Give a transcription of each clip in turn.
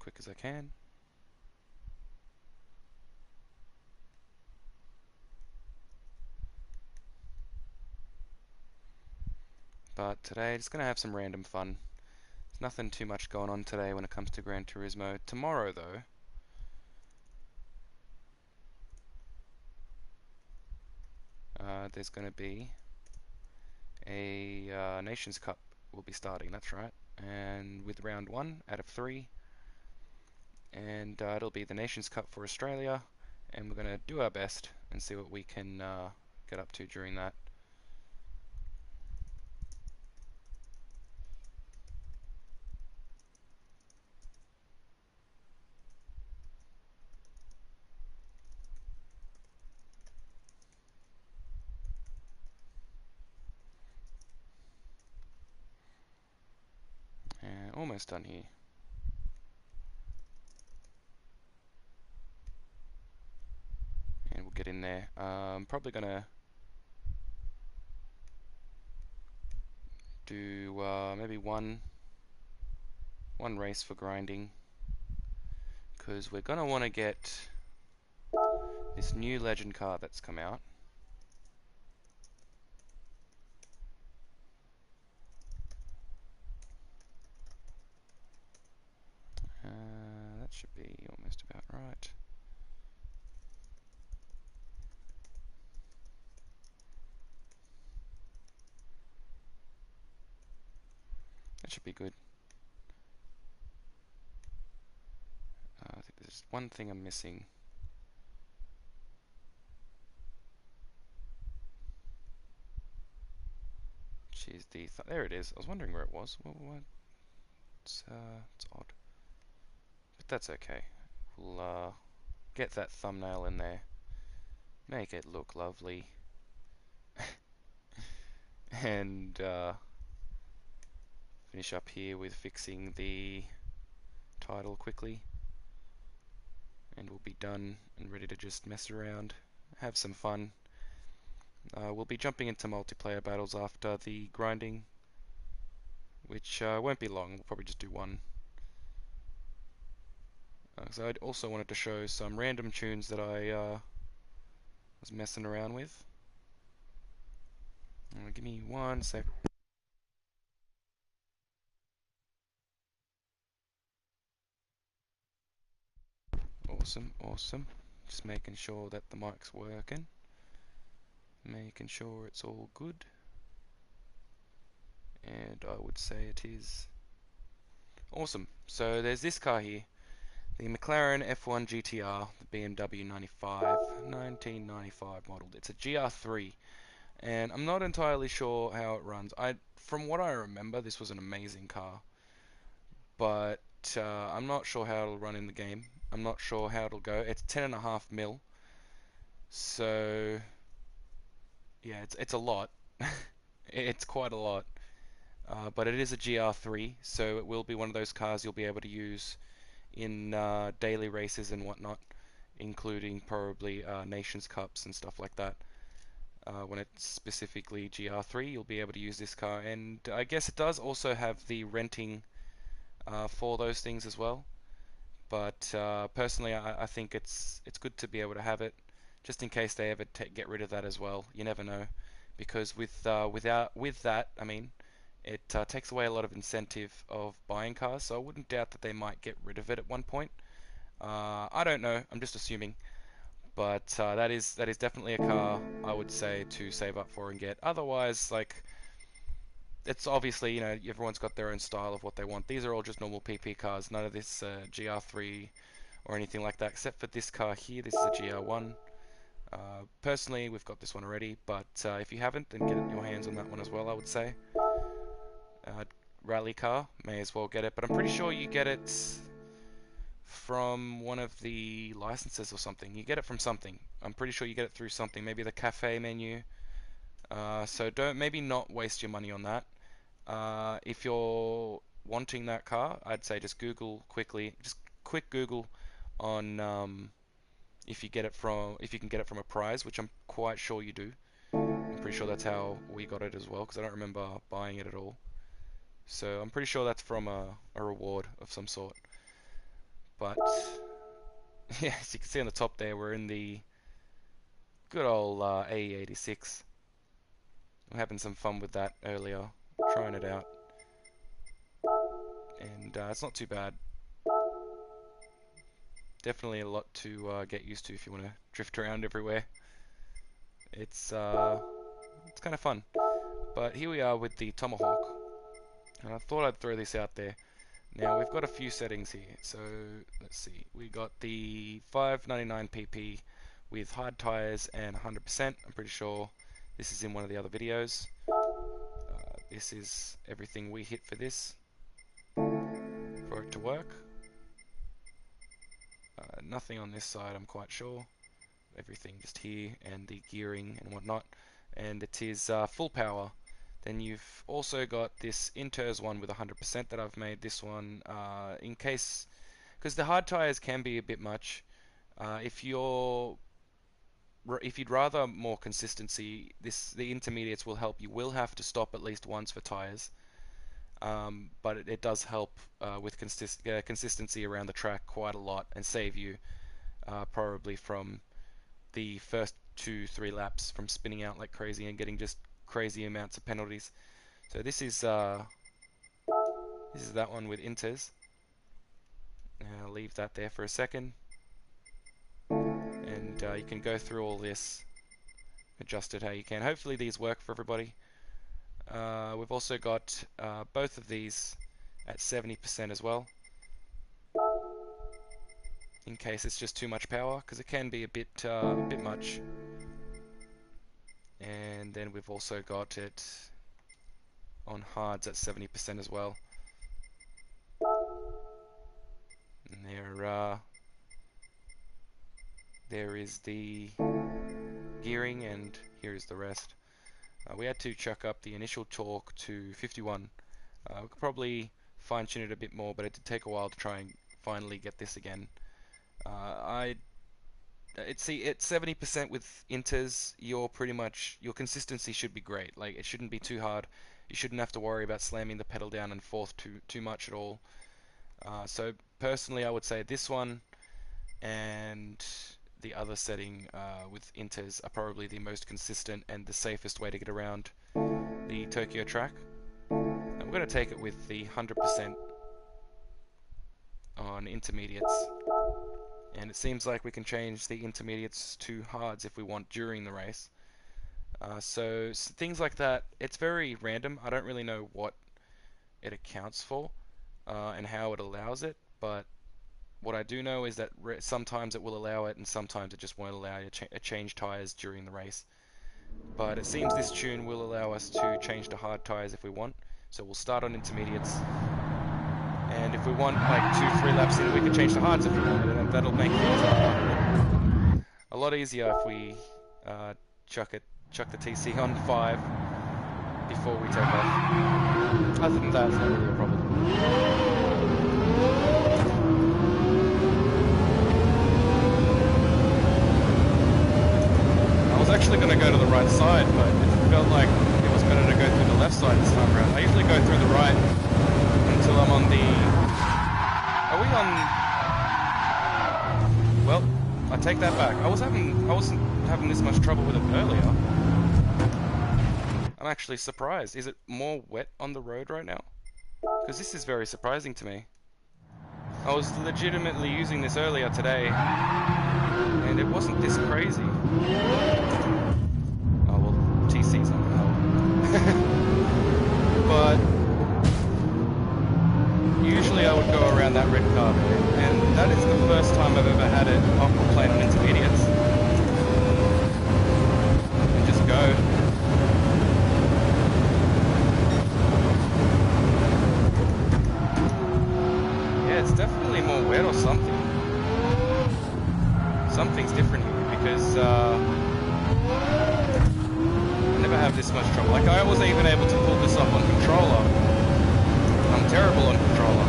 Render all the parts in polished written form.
quick as I can. But today, just going to have some random fun. There's nothing too much going on today when it comes to Gran Turismo. Tomorrow, though, there's going to be a Nations Cup will be starting, that's right. And with round 1 out of 3. And it'll be the Nations Cup for Australia. And we're going to do our best and see what we can get up to during that. And almost done here. And we'll get in there. Probably going to do maybe one race for grinding, because we're going to want to get this new legend car that's come out. That should be almost about right. That should be good. I think there's one thing I'm missing. Jeez, there it is. I was wondering where it was. What? It's odd, but that's okay. We'll get that thumbnail in there, make it look lovely, and finish up here with fixing the title quickly, and we'll be done and ready to just mess around, have some fun. We'll be jumping into multiplayer battles after the grinding, which won't be long. We'll probably just do one. So I also wanted to show some random tunes that I was messing around with. Give me 1 sec. Awesome, awesome. Just making sure that the mic's working. Making sure it's all good. And I would say it is. Awesome. So there's this car here. The McLaren F1 GTR, the BMW 1995 model. It's a GR3. And I'm not entirely sure how it runs. From what I remember, this was an amazing car. But I'm not sure how it'll run in the game. I'm not sure how it'll go. It's 10.5 mil. So yeah, it's a lot. It's quite a lot. But it is a GR3, so it will be one of those cars you'll be able to use in daily races and whatnot, including probably Nations Cups and stuff like that. When it's specifically GR3, you'll be able to use this car, and I guess it does also have the renting for those things as well. But personally, I think it's good to be able to have it, just in case they ever get rid of that as well. You never know, because with that, I mean, it takes away a lot of incentive of buying cars. So I wouldn't doubt that they might get rid of it at one point. I don't know. I'm just assuming. But that is definitely a car I would say to save up for and get. Otherwise, like, it's obviously, everyone's got their own style of what they want. These are all just normal PP cars. None of this GR3 or anything like that, except for this car here. This is a GR1. Personally, we've got this one already, but if you haven't, then get your hands on that one as well, I would say. Rally car, may as well get it, but I'm pretty sure you get it from one of the licenses or something. You get it from something. I'm pretty sure you get it through something, maybe the cafe menu. So don't maybe not waste your money on that. If you're wanting that car, I'd say just Google quickly, just quick Google on if you can get it from a prize, which I'm quite sure you do. I'm pretty sure that's how we got it as well, because I don't remember buying it at all. So I'm pretty sure that's from a reward of some sort. But yeah, as you can see on the top there, we're in the good old AE86. We're having some fun with that earlier, trying it out, and it's not too bad. Definitely a lot to get used to if you want to drift around everywhere. It's kind of fun. But here we are with the Tomahawk, and I thought I'd throw this out there. Now we've got a few settings here, so let's see. We got the 599 pp with hard tires and 100%. I'm pretty sure this is in one of the other videos. This is everything we hit for this for it to work. Nothing on this side, I'm quite sure. Everything just here, and the gearing and whatnot. And it is full power. Then you've also got this Inters one with 100% that I've made this one in case, because the hard tires can be a bit much. If you'd rather more consistency, the intermediates will help. You will have to stop at least once for tires, but it does help with consistency around the track quite a lot and save you probably from the first 2-3 laps from spinning out like crazy and getting just crazy amounts of penalties. So this is that one with Inters. I'll leave that there for a second, and you can go through all this, adjust it how you can. Hopefully these work for everybody. We've also got both of these at 70% as well, in case it's just too much power, because it can be a bit much. And then we've also got it on hards at 70% as well. And there is the gearing, and here is the rest. We had to chuck up the initial torque to 51. We could probably fine tune it a bit more, but it did take a while to try and finally get this again. At 70% with Inters, your consistency should be great. Like, it shouldn't be too hard. You shouldn't have to worry about slamming the pedal down and forth too much at all. So personally, I would say this one and the other setting with Inters are probably the most consistent and the safest way to get around the Tokyo track. And we're going to take it with the 100% on intermediates. And it seems like we can change the intermediates to hards if we want during the race. So things like that, it's very random. I don't really know what it accounts for and how it allows it, but what I do know is that sometimes it will allow it and sometimes it just won't allow you to change tires during the race. But it seems this tune will allow us to change to hard tires if we want. So we'll start on intermediates, and if we want like 2-3 laps in, we can change to hards if we want, and that'll make it a lot easier if we chuck the TC on 5 before we take off. Other than that, it's not really a problem. I was actually going to go to the right side, but it felt like it was better to go through the left side this time around. I usually go through the right until I'm on the... Are we on... Well, I take that back. I wasn't having this much trouble with it earlier. I'm actually surprised. Is it more wet on the road right now? Because this is very surprising to me. I was legitimately using this earlier today, and it wasn't this crazy. Oh well, TC's on the But usually I would go around that red car there, and that is the first time I've ever had it aquaplane on intermediates. And just go. Yeah, it's definitely more wet or something. Something's different here, because I never have this much trouble. Like, I wasn't even able to pull this off on controller. I'm terrible on controller.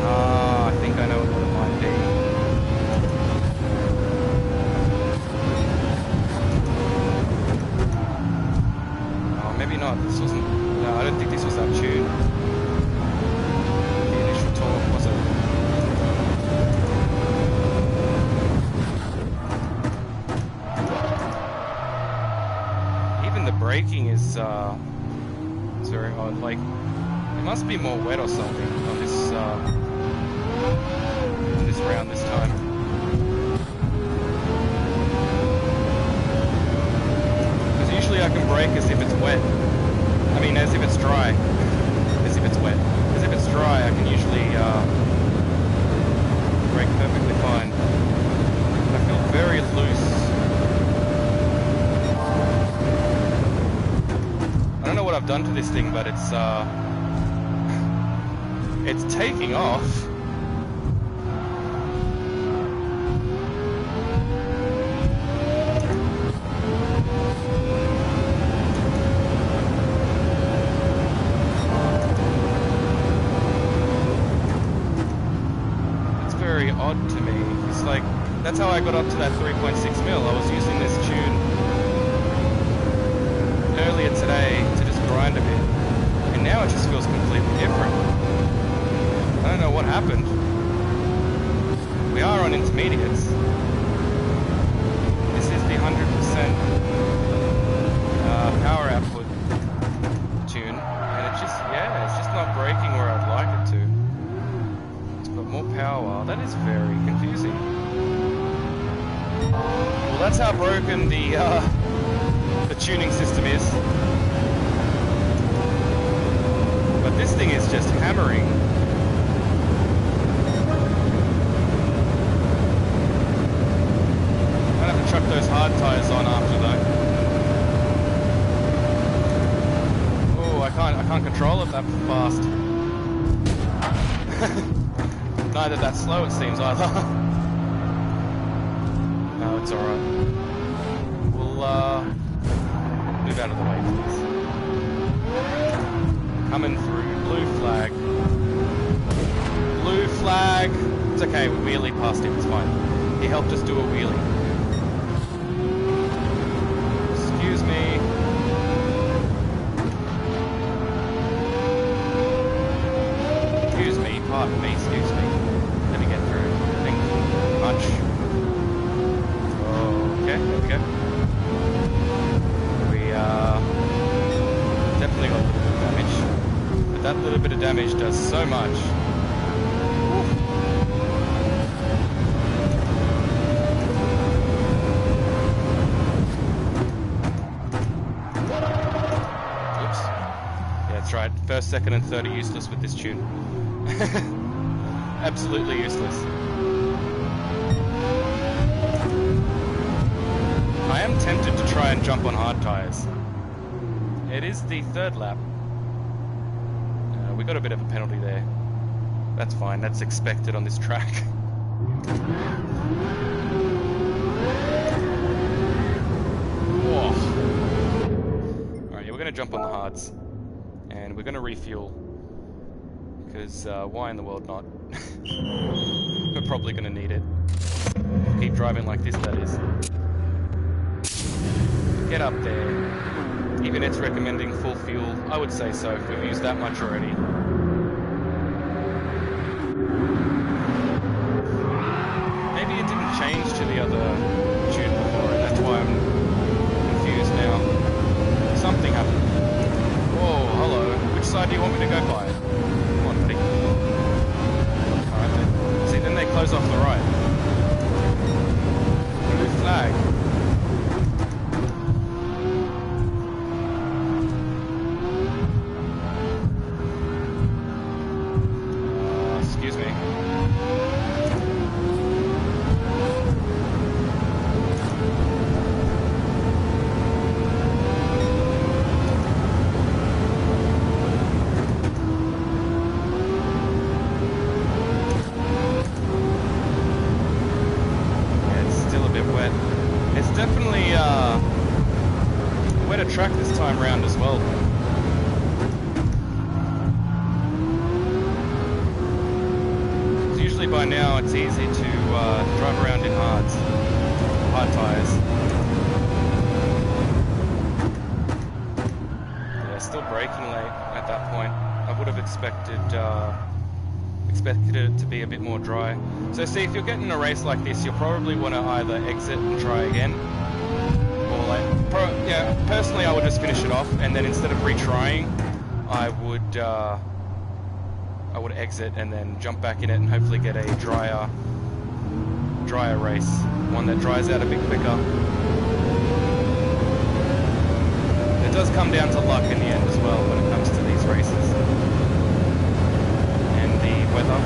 I think I know what it might be. is it's very odd. Like, it must be more wet or something on this round this time. Because usually I can brake as if it's wet. I mean, as if it's dry. As if it's wet. As if it's dry, I can usually brake perfectly fine. I feel very loose. I don't know what I've done to this thing, but it's taking off. It's very odd to me. It's like, that's how I got up to that 3.6 mil. I was using this tune earlier today to just grind a bit, and now it just feels completely different. I don't know what happened. We are on intermediates. This is the 100% power output tune, and it's just not braking where I'd like it to. It's got more power. That is very confusing. Well, that's how broken the tuning system is. But this thing is just hammering. I'll have to chuck those hard tires on after though. Oh, I can't control it that fast. Neither that slow it seems either. No, it's alright. We'll move out of the way, please. Coming through. Blue flag. Blue flag. It's okay, we wheelie past him, it's fine. He helped us do a wheelie. Excuse me. Excuse me, pardon me, excuse me. Let me get through. Thank you very much. Okay, there we go. Definitely got a little bit of damage, but that little bit of damage does so much. Oops. Yeah, that's right. First, second, and third are useless with this tune. Absolutely useless. I am tempted to try and jump on hard tires. It is the third lap. We got a bit of a penalty there. That's fine, that's expected on this track. Whoa. Alright, yeah, we're gonna jump on the hards. And we're gonna refuel. Because why in the world not? We're probably gonna need it. Keep driving like this, that is. Get up there. Even it's recommending full fuel. I would say so if we've used that much already. Maybe it didn't change to the other tune before, and that's why I'm confused now. Something happened. Whoa, hello. Which side do you want me to go by? Come on, buddy. Alright then. See, then they close off the right. Blue flag. Excuse me. Yeah, it's still a bit wet. It's definitely a wetter track this time round as well. By now it's easy to drive around in hard tyres. Yeah, still braking late at that point. I would have expected it to be a bit more dry. So see, if you're getting a race like this, you'll probably want to either exit and try again, or like Yeah, personally I would just finish it off, and then instead of retrying, I would exit and then jump back in it and hopefully get a drier race, one that dries out a bit quicker. It does come down to luck in the end as well when it comes to these races, and the weather.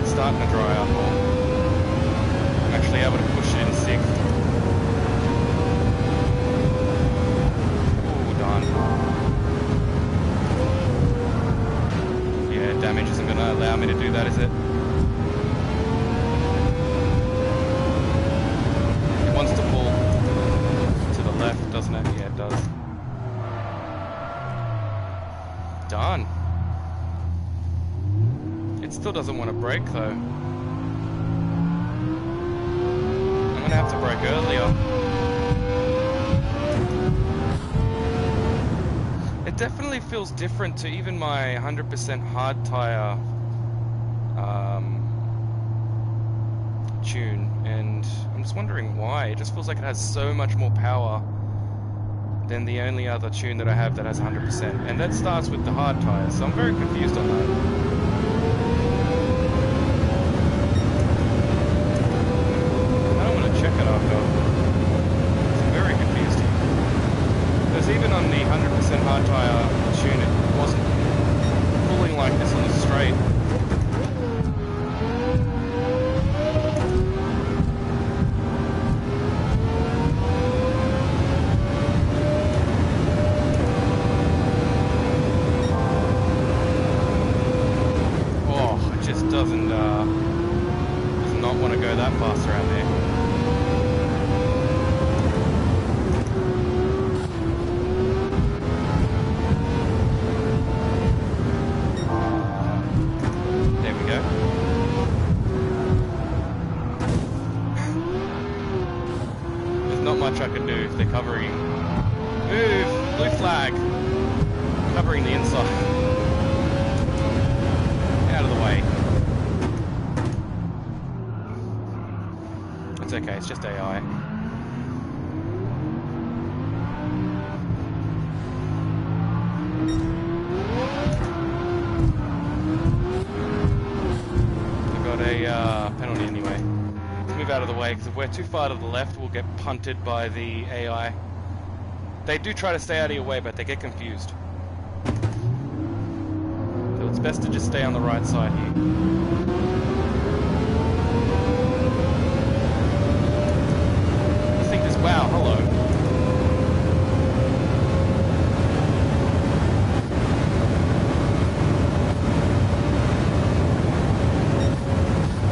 Starting to dry up more. I'm actually able to push it in 6th. Ooh, darn. Yeah, damage isn't going to allow me to do that, is it? It wants to pull to the left, doesn't it? Yeah, it does. Darn. It still doesn't want to brake though. I'm gonna have to brake earlier. It definitely feels different to even my 100% hard tire tune, and I'm just wondering why. It just feels like it has so much more power than the only other tune that I have that has 100%, and that starts with the hard tire, so I'm very confused on that. Check it after. It's very confused. Because even on the 100% hard tire tune, it wasn't pulling like this on the straight. Oh, it just does not want to go that fast around there. Much I can do if they're covering. Move! Blue flag! Covering the inside. Out of the way. It's okay, it's just AI. I got a penalty anyway. Move out of the way, because if we're too far to the left, we'll get punted by the AI. They do try to stay out of your way, but they get confused. So it's best to just stay on the right side here. I think this, wow, hello.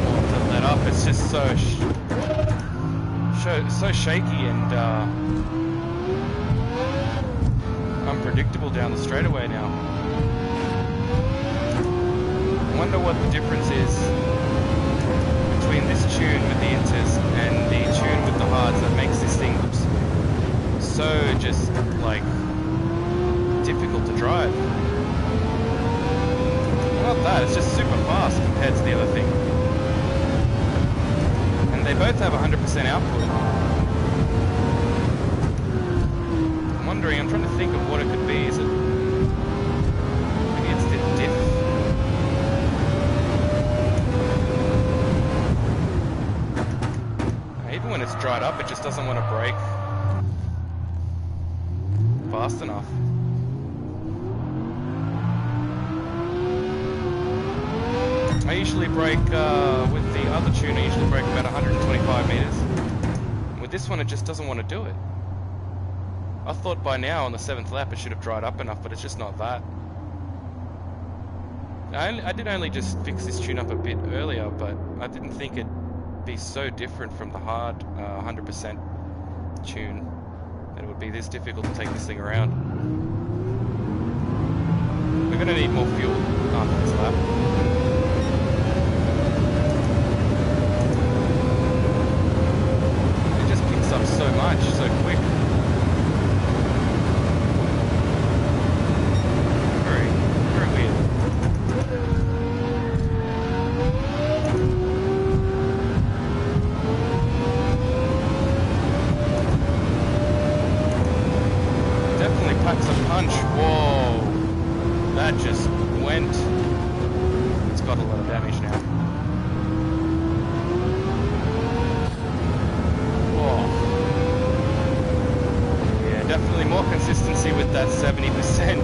Oh, to let up, it's just so shaky and unpredictable down the straightaway now. I wonder what the difference is between this tune with the inters and the tune with the hards that makes this thing so just like difficult to drive. Not that, it's just super fast compared to the other thing. And they both have 100% output. I'm trying to think of what it could be. Is it maybe it's the diff? Even when it's dried up, it just doesn't want to brake fast enough. I usually brake with the other tune. I usually brake about 125 meters. With this one, it just doesn't want to do it. I thought by now on the 7th lap it should have dried up enough, but it's just not that. I did only just fix this tune up a bit earlier, but I didn't think it'd be so different from the hard 100% tune that it would be this difficult to take this thing around. We gonna need more fuel after this lap. It just picks up so much, so quick. Very, very weird. Definitely packs a punch. Whoa. That just went. It's got a lot of damage now. Whoa. Yeah, definitely more consistency with that 70%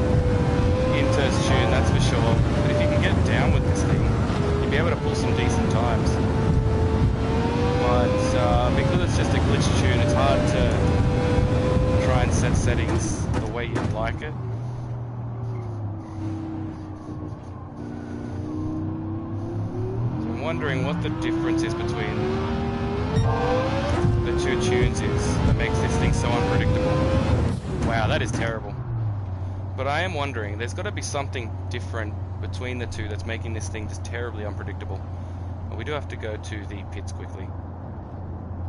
Inter's tune, that's for sure. But if you can get down with this thing, you'll be able to pull some decent times. But because it's just a glitch tune, it's hard to try and set settings the way you'd like it. Wondering what the difference is between the two tunes is that makes this thing so unpredictable. Wow, that is terrible. But I am wondering, there's got to be something different between the two that's making this thing just terribly unpredictable. Well, we do have to go to the pits quickly.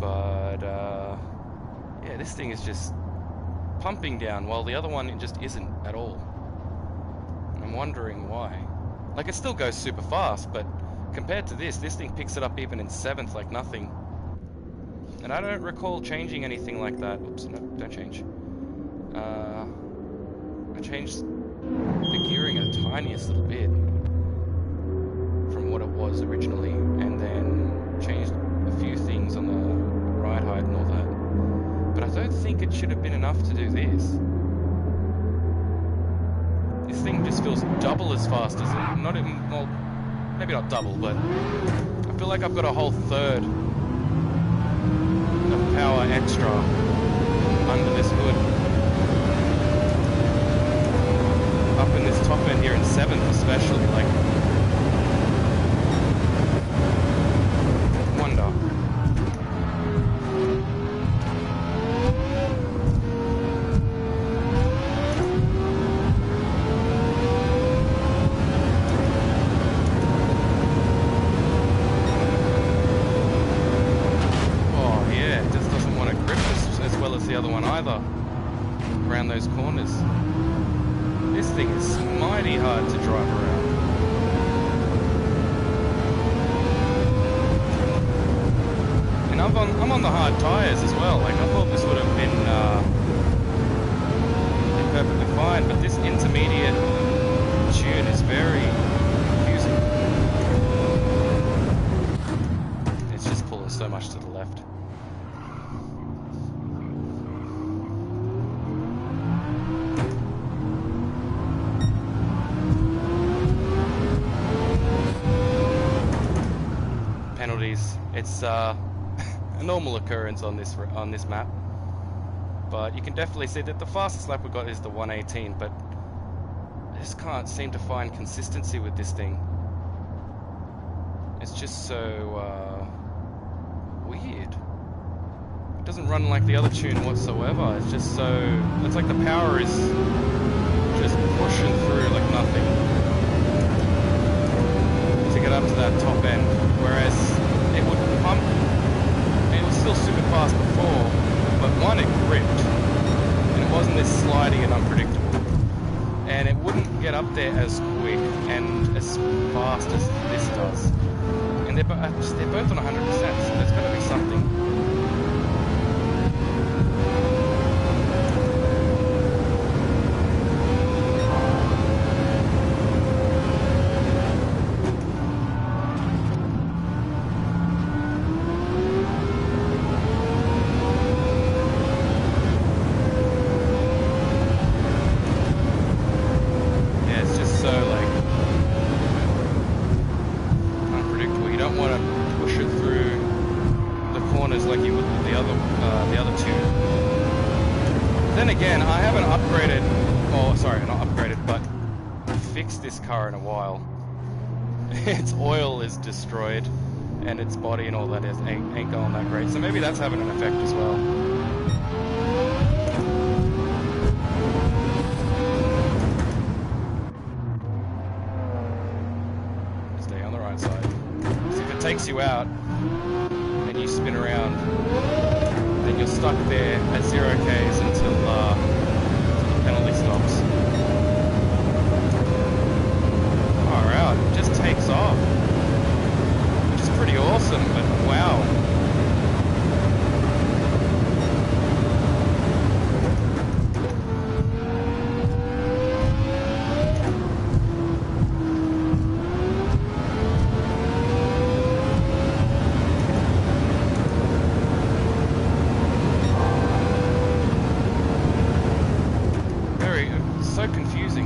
But, yeah, this thing is just pumping down while the other one just isn't at all. And I'm wondering why. Like, it still goes super fast, but compared to this thing picks it up even in 7th like nothing. And I don't recall changing anything like that. Oops, no, don't change. I changed the gearing a tiniest little bit from what it was originally, and then changed a few things on the ride height and all that. But I don't think it should have been enough to do this. This thing just feels double as fast as it. Not even, well, maybe not double, but I feel like I've got a whole third of power extra under this hood. Up in this top end here in 7th especially, like, wonder. The other one either around those corners. This thing is mighty hard to drive around. And I'm on the hard tires as well. Like, I thought this would have been perfectly fine, but this intermediate tune is very confusing. It's just pulling so much to the left. It's a normal occurrence on this map, but you can definitely see that the fastest lap we got is the 118, but I just can't seem to find consistency with this thing. It's just so weird. It doesn't run like the other tune whatsoever. It's just so, it's like the power is just pushing through like nothing to get up to that top end, whereas it would pump. It was still super fast before, but one, it gripped, and it wasn't this sliding and unpredictable, and it wouldn't get up there as quick and as fast as this does. And they're both on 100%, so there's got to be something. This car in a while. Its oil is destroyed and its body and all that ain't going that great, so maybe that's having an effect as well. takes you out and you spin around, then you're stuck there at 0 Ks until the penalty stops. Far out, it just takes off, which is pretty awesome, but wow.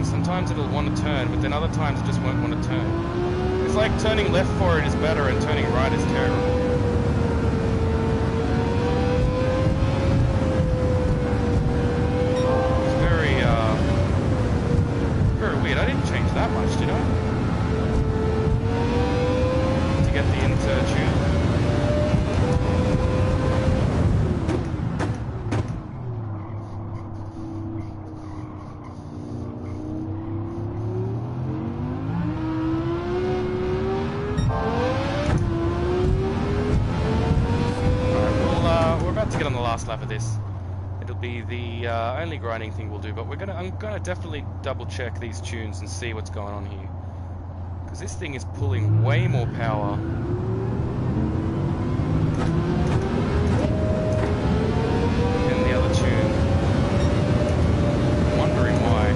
Sometimes it'll want to turn, but then other times it just won't want to turn. It's like turning left for it is better and turning right is terrible. It's very weird. I didn't change that much, did I? To get the insert tune. To get on the last lap of this. It'll be the only grinding thing we'll do, but I'm gonna definitely double check these tunes and see what's going on here, because this thing is pulling way more power than the other tune. I'm wondering why.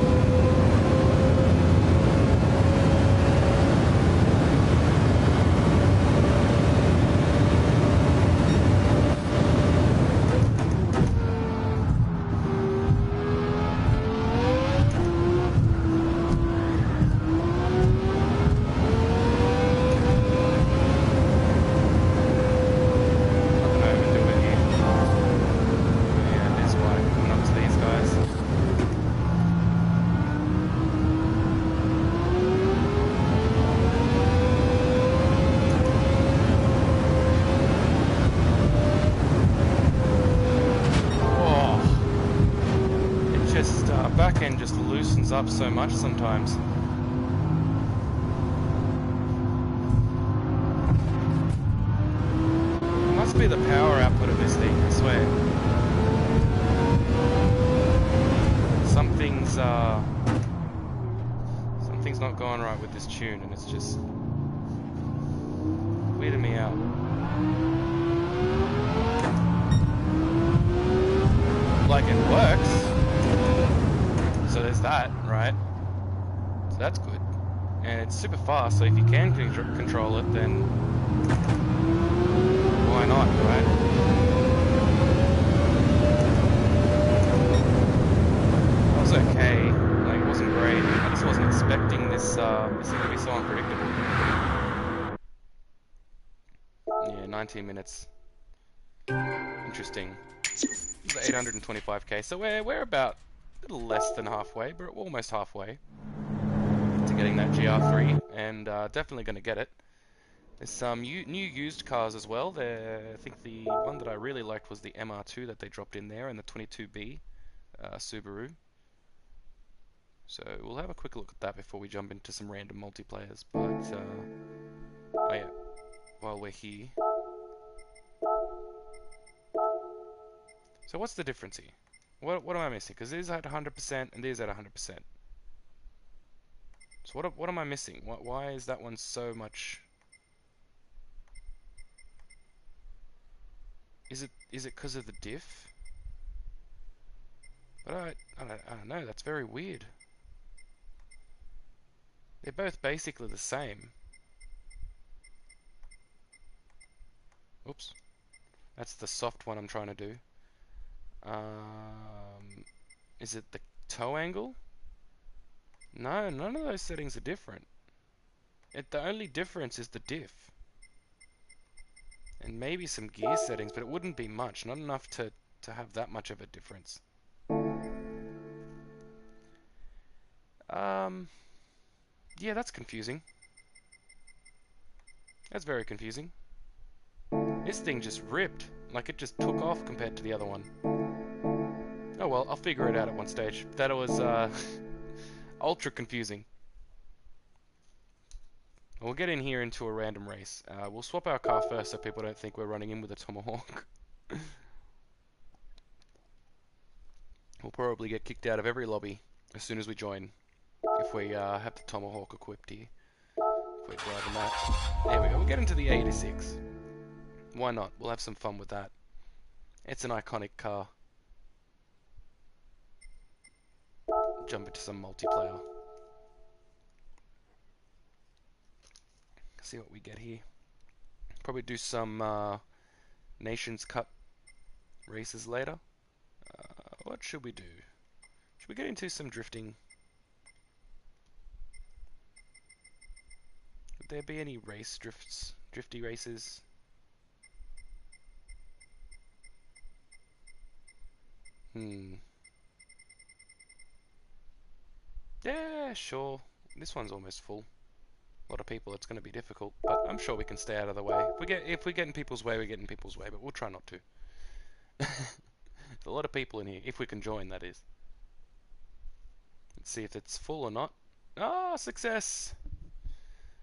Back end just loosens up so much sometimes. It must be the power output of this thing, I swear. Something's not going right with this tune, and it's just weirding me out. Like, it works. So there's that, right? So that's good. And it's super fast, so if you can control it, then why not, right? That was okay. Like, it wasn't great. I just wasn't expecting this thing to be so unpredictable. Yeah, 19 minutes. Interesting. 825k. So we're about a little less than halfway, but we're almost halfway to getting that GR3, and definitely going to get it. There's some new used cars as well. I think the one that I really liked was the MR2 that they dropped in there, and the 22B Subaru. So we'll have a quick look at that before we jump into some random multiplayers. But oh yeah, while we're here. So what's the difference here? What am I missing? Because these are at 100% and these are at 100%. So what am I missing? Why is that one so much? Is it because of the diff? But I don't know. That's very weird. They're both basically the same. Oops, that's the soft one I'm trying to do. Is it the toe angle? No, none of those settings are different. The only difference is the diff. And maybe some gear settings, but it wouldn't be much. Not enough to have that much of a difference. Yeah, that's confusing. That's very confusing. This thing just ripped. Like, it just took off compared to the other one. Oh well, I'll figure it out at one stage. That was ultra confusing. We'll get in here into a random race. We'll swap our car first so people don't think we're running in with a Tomahawk. We'll probably get kicked out of every lobby as soon as we join if we have the Tomahawk equipped here. If we're driving that. There we go. We'll get into the 86. Why not? We'll have some fun with that. It's an iconic car. Jump into some multiplayer. See what we get here. Probably do some Nations Cup races later. What should we do? Should we get into some drifting? Would there be any drifty races? Yeah, sure. This one's almost full. A lot of people, it's going to be difficult, but I'm sure we can stay out of the way. If we get in people's way, we get in people's way, but we'll try not to. There's a lot of people in here, if we can join, that is. Let's see if it's full or not. Ah, success!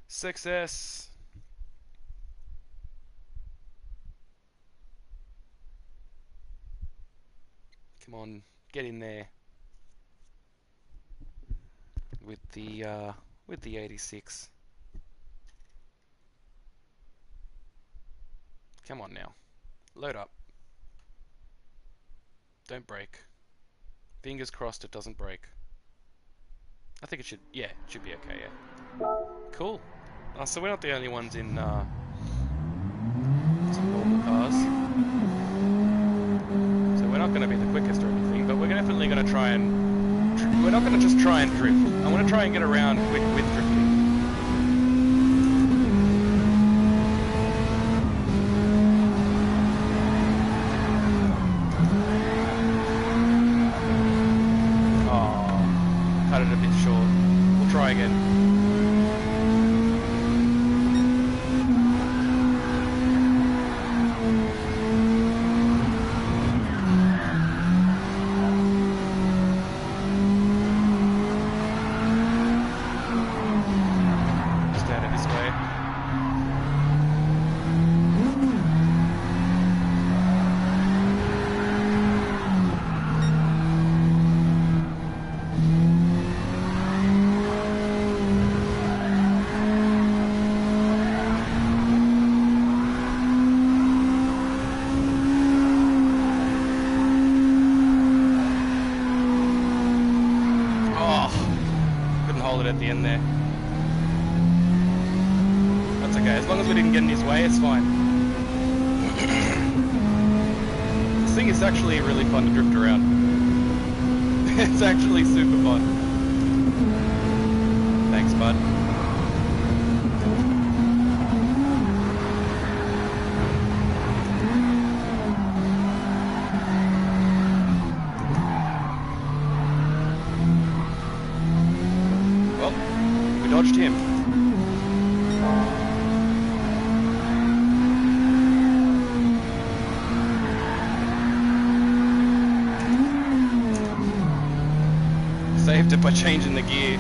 Success! Come on, get in there. With the 86. Come on now. Load up. Don't break. Fingers crossed it doesn't break. I think it should, yeah, it should be okay, yeah. Cool. So we're not the only ones in some normal cars. So we're not going to be the quickest or anything, but we're definitely going to try and... We're not going to just try and drift. I want to try and get around quick with drifting. At the end there. That's okay, as long as we didn't get in his way, it's fine. This thing is actually really fun to drift around. It's actually super fun. Thanks, bud. Dodged him. Saved it by changing the gear.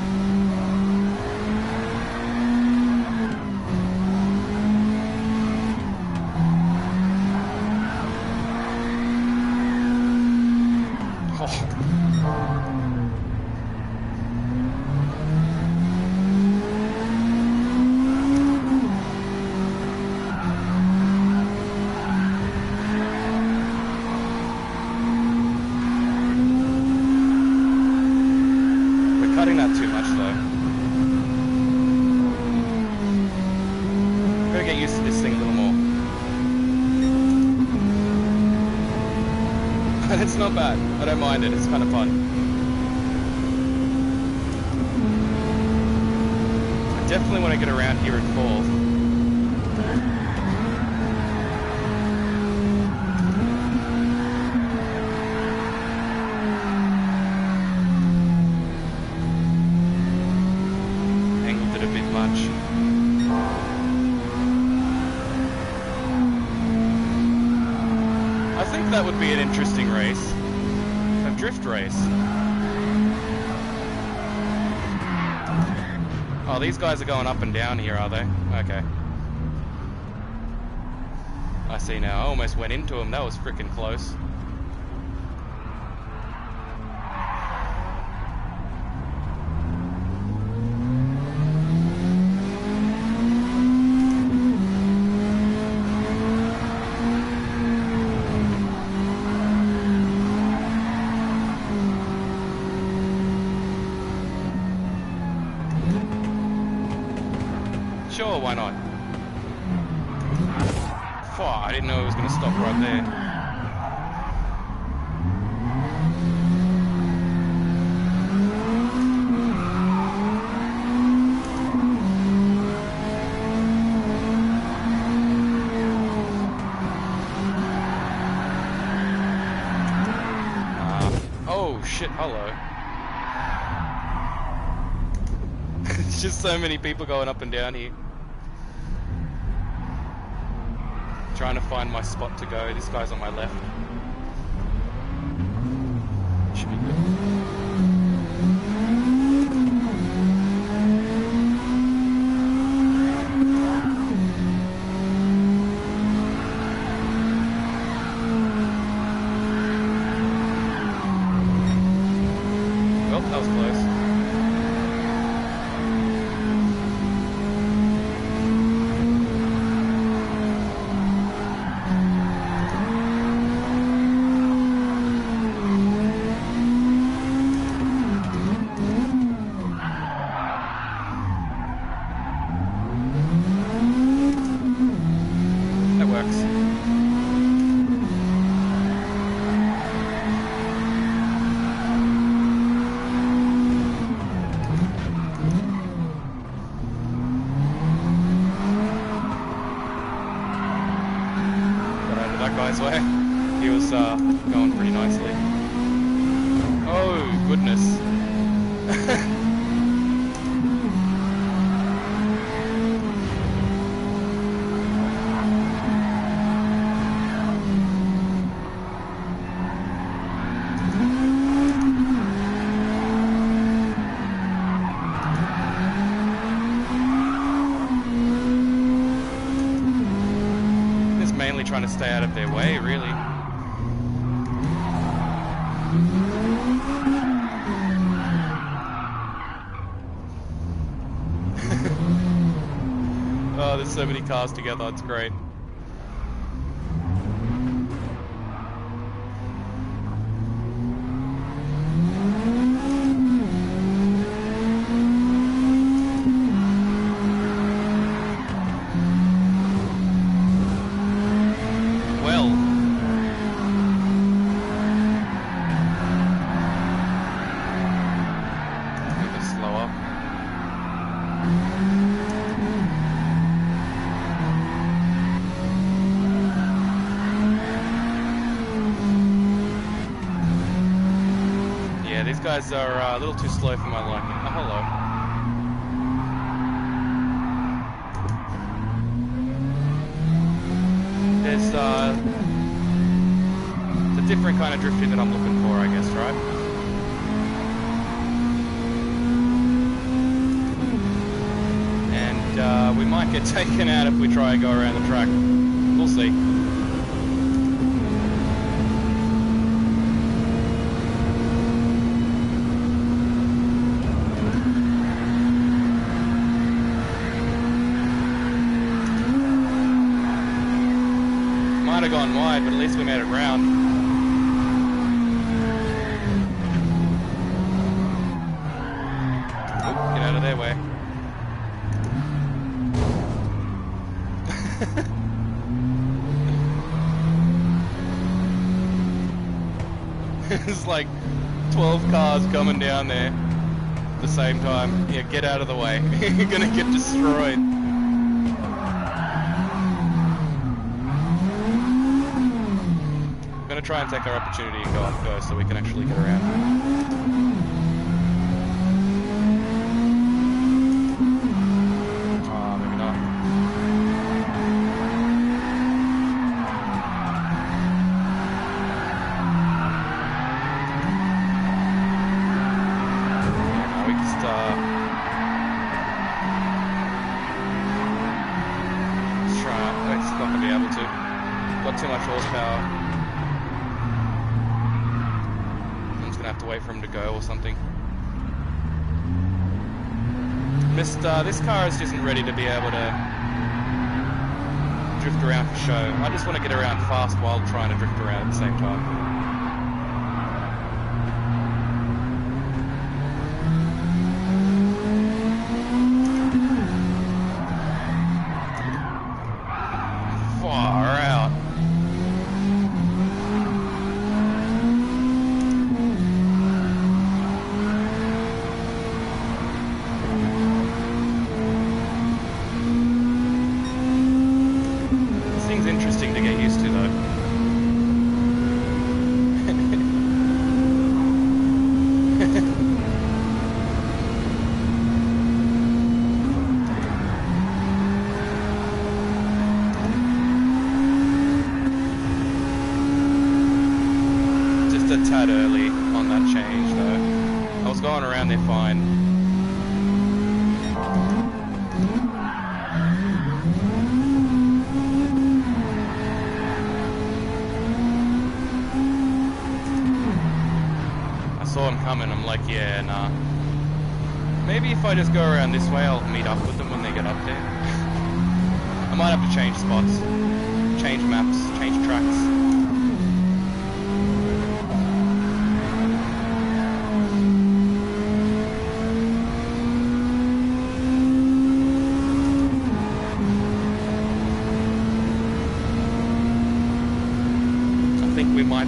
Too much though. Gotta get used to this thing a little more. But it's not bad. I don't mind it. It's kind of fun. I definitely want to get around here in fourth. That would be an interesting race. A drift race. Oh, these guys are going up and down here, are they? Okay. I see now. I almost went into him. That was freaking close. Sure, why not? I didn't know it was going to stop right there. Oh shit, hello. It's just so many people going up and down here. Trying to find my spot to go. This guy's on my left. Should be good. Oh, that was close. Way. He was going pretty nicely. Oh, goodness. Just mainly trying to stay out of their way, really. Oh, there's so many cars together, it's great. These guys are a little too slow for my liking. Oh, hello. There's the different kind of drifting that I'm looking for, I guess, right? And we might get taken out if we try and go around the track. We'll see. Might have gone wide, but at least we made it round. Oop, get out of their way. There's like 12 cars coming down there at the same time. Yeah, get out of the way. You're gonna get destroyed. I'm gonna try and take our opportunity and go up first so we can actually get around. Oh, maybe not. We just much horsepower. I'm just gonna have to wait for him to go or something. This car just isn't ready to be able to drift around for show. I just want to get around fast while trying to drift around at the same time. Tad early on that change though. I was going around there fine. I saw him coming, I'm like, yeah, nah. Maybe if I just go around this way, I'll meet up with them when they get up there. I might have to change spots, change maps, change tracks.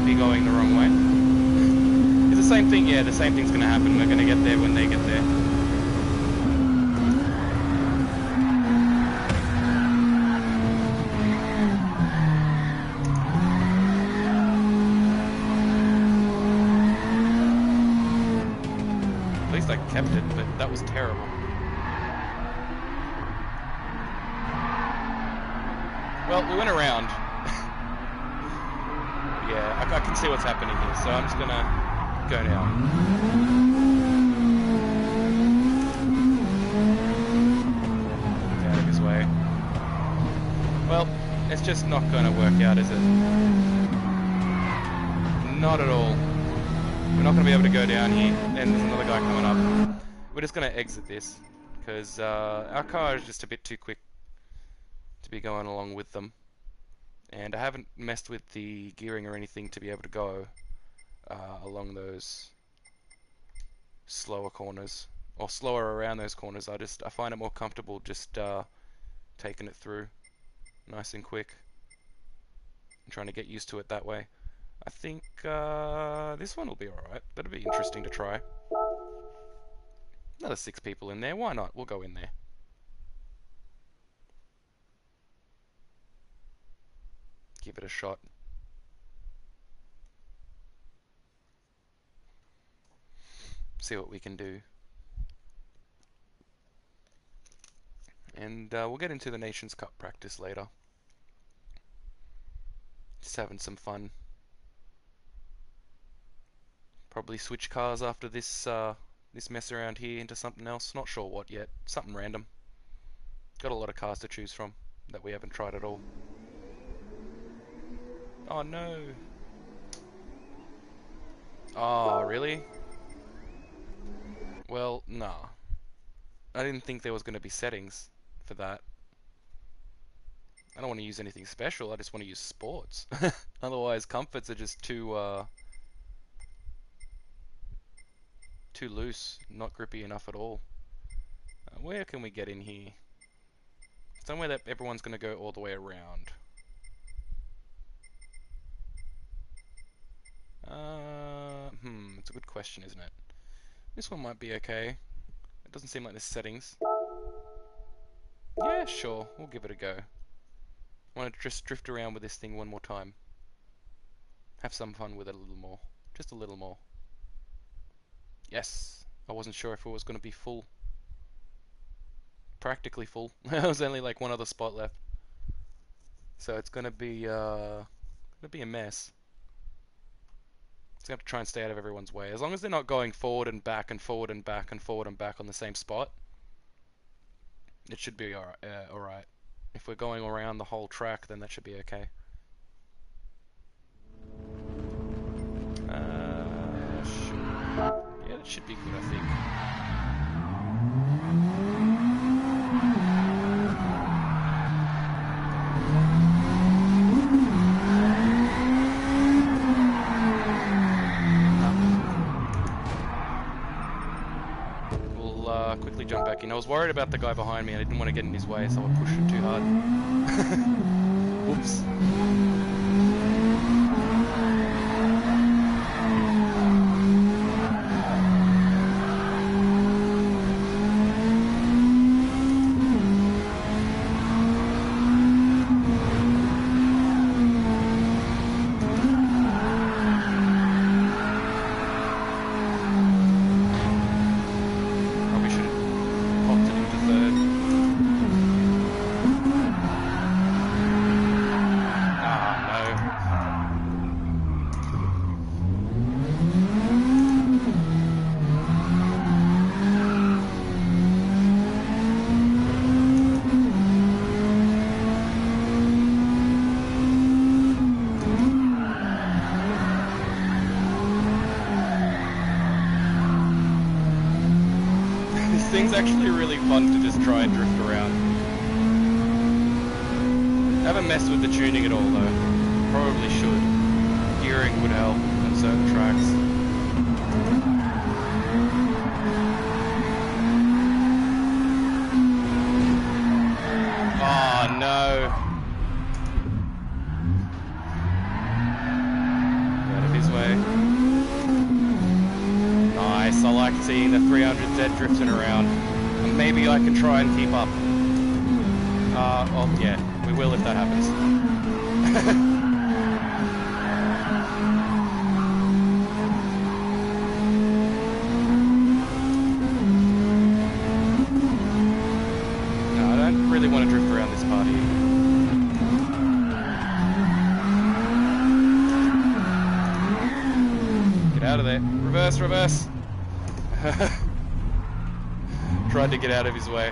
Be going the wrong way. It's the same thing, yeah, the same thing's gonna happen. We're gonna get there when they get there. At least I kept it, but that was terrible. Well, we went around. Yeah, I can see what's happening here, so I'm just gonna go now. Get out of his way. Well, it's just not gonna work out, is it? Not at all. We're not gonna be able to go down here, and there's another guy coming up. We're just gonna exit this, because our car is just a bit too quick to be going along with them. And I haven't messed with the gearing or anything to be able to go along those slower corners, or slower around those corners. I find it more comfortable just taking it through nice and quick. I'm trying to get used to it that way. I think this one will be alright. That'll be interesting to try. Another 6 people in there, why not? We'll go in there. Give it a shot. See what we can do. And we'll get into the Nations Cup practice later. Just having some fun. Probably switch cars after this this mess around here into something else. Not sure what yet. Something random. Got a lot of cars to choose from that we haven't tried at all. Oh no. Oh, really? Well, nah. I didn't think there was going to be settings for that. I don't want to use anything special, I just want to use sports. Otherwise, comforts are just too loose, not grippy enough at all. Where can we get in here? Somewhere that everyone's going to go all the way around. It's a good question, isn't it? This one might be okay. It doesn't seem like there's settings. Yeah, sure, we'll give it a go. I want to just drift around with this thing one more time. Have some fun with it a little more. Just a little more. Yes! I wasn't sure if it was going to be full. Practically full. There was only like one other spot left. So it's going to be a mess. So I have to try and stay out of everyone's way. As long as they're not going forward and back and forward and back and forward and back on the same spot, it should be alright. If we're going around the whole track, then that should be okay. Should be good, I think. We'll quickly jump back in. I was worried about the guy behind me and I didn't want to get in his way, so I pushed it too hard. Whoops. Thing's actually really fun to just try and drift around. I haven't messed with the tuning at all though. Probably should. Gearing would help on certain tracks. Oh no. Out of his way. Nice, I like seeing the 300Z drifting around. And maybe I can try and keep up. Oh yeah, we will if that happens. No, I don't really want to drift around this part here. Get out of there. Reverse, reverse. Tried to get out of his way.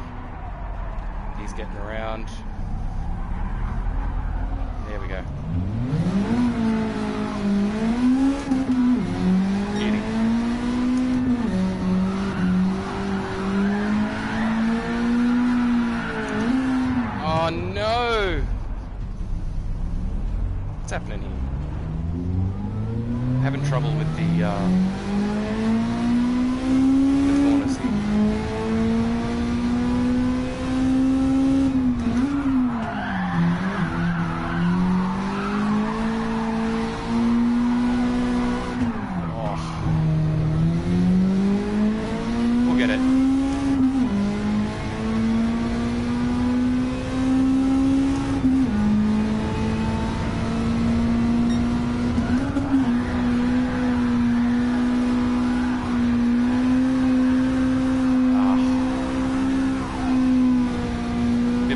He's getting around. There we go. Beauty. Oh no! What's happening here? Having trouble with the corners here.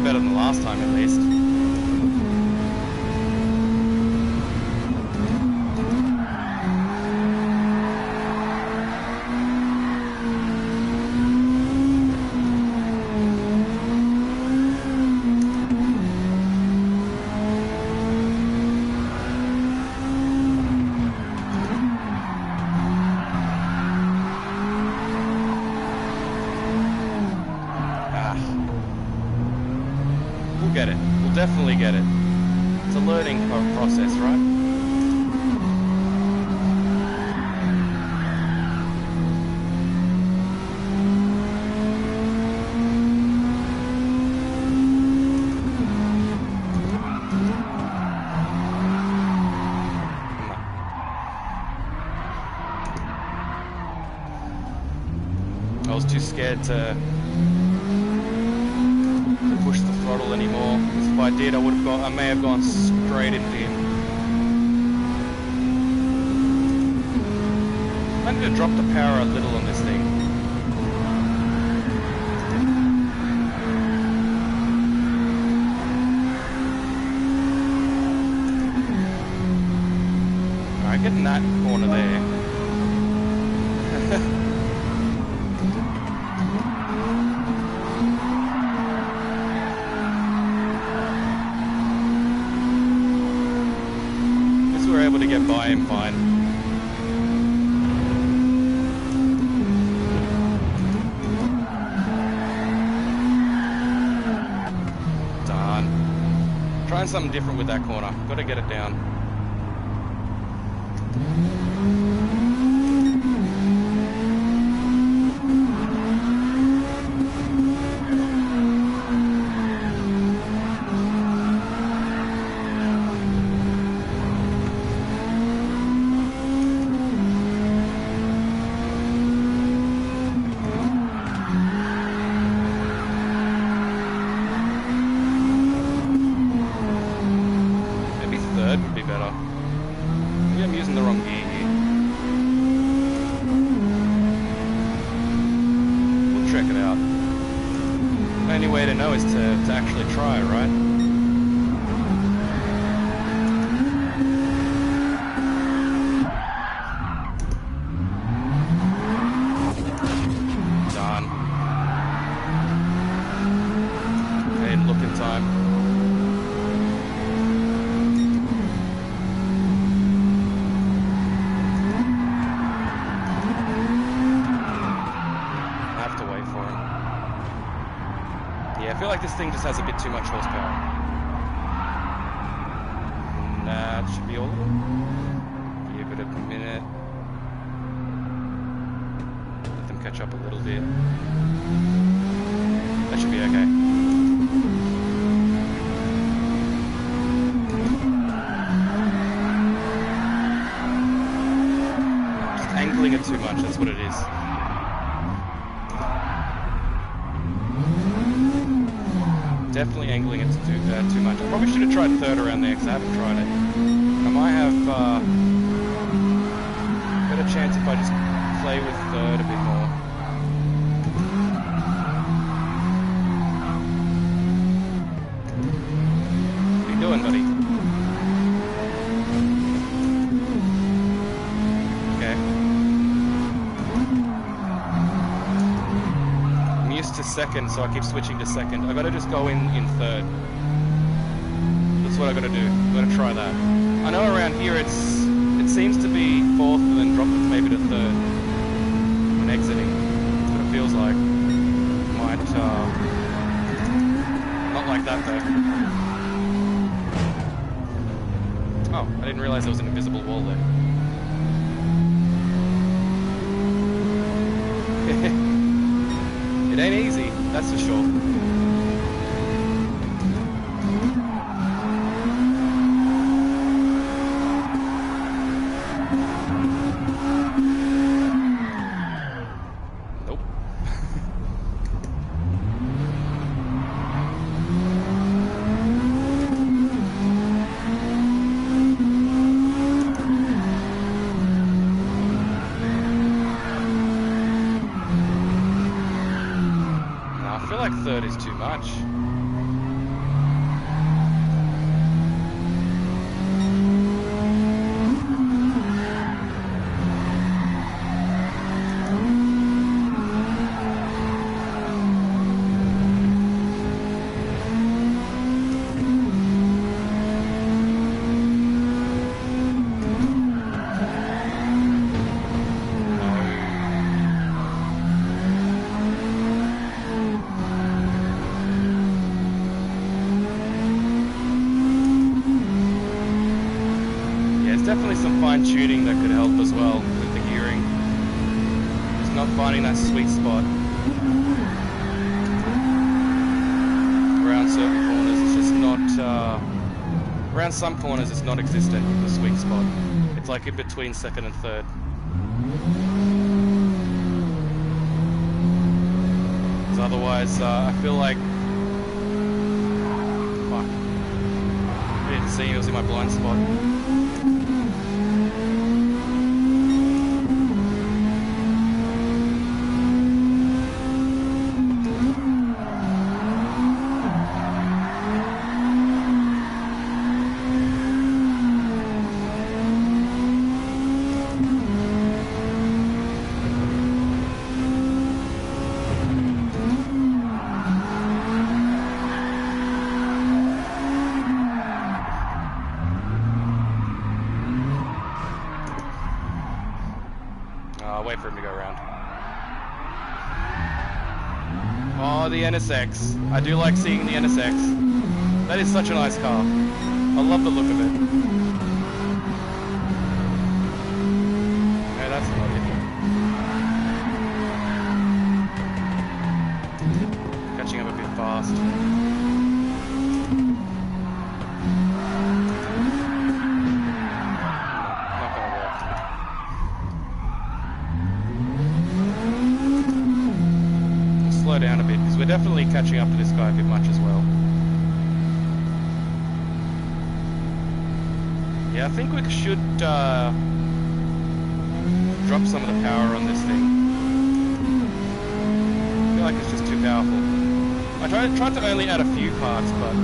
Better than last time at least. We'll get it. We'll definitely get it. It's a learning process, right? I was too scared to push the throttle anymore. Because if I did, I may have gone straight into him. I need to drop the power a little on this thing. Alright, getting that corner there. Able to get by him fine. trying something different with that corner. Got to get it down. This thing just has a bit too much horsepower. That should be all of it. Give it a minute. Let them catch up a little bit. That should be okay. Just angling it too much, that's what it is. Definitely angling it too much. I probably should have tried third around there because I haven't tried it. I might have better chance if I just play with third a bit more. What are you doing, buddy? To second, so I keep switching to second. I gotta just go in third. That's what I gotta do. I'm gonna try that. I know around here it seems to be fourth and then drop it maybe to third when exiting. That's what it feels like. Might not like that though. Oh, I didn't realize there was an invisible wall there. It ain't easy, that's for sure. Nope. I feel like third is too much. Definitely some fine-tuning that could help as well with the gearing. Just not finding that sweet spot. Around certain corners, it's just not... around some corners, it's not existent, the sweet spot. It's like in between second and third. Because otherwise, I feel like... Fuck. I didn't see it was in my blind spot. Wait for him to go around. Oh, the NSX. I do like seeing the NSX. That is such a nice car. I love the look of it. Yeah, that's not it. Catching up a bit fast. Not gonna work. We'll slow down a bit because we're definitely catching up to this guy a bit much as well. Yeah, I think we should drop some of the power on this thing. I feel like it's just too powerful. I tried to only add a few parts, but...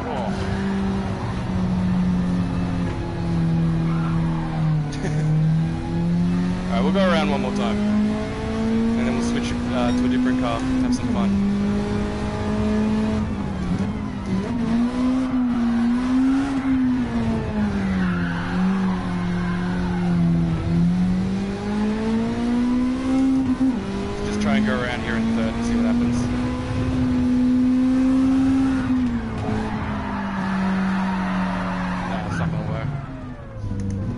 Oh. Alright, we'll go around one more time. And then we'll switch to a different car and have some fun. Try and go around here in third and see what happens. No, it's not gonna work.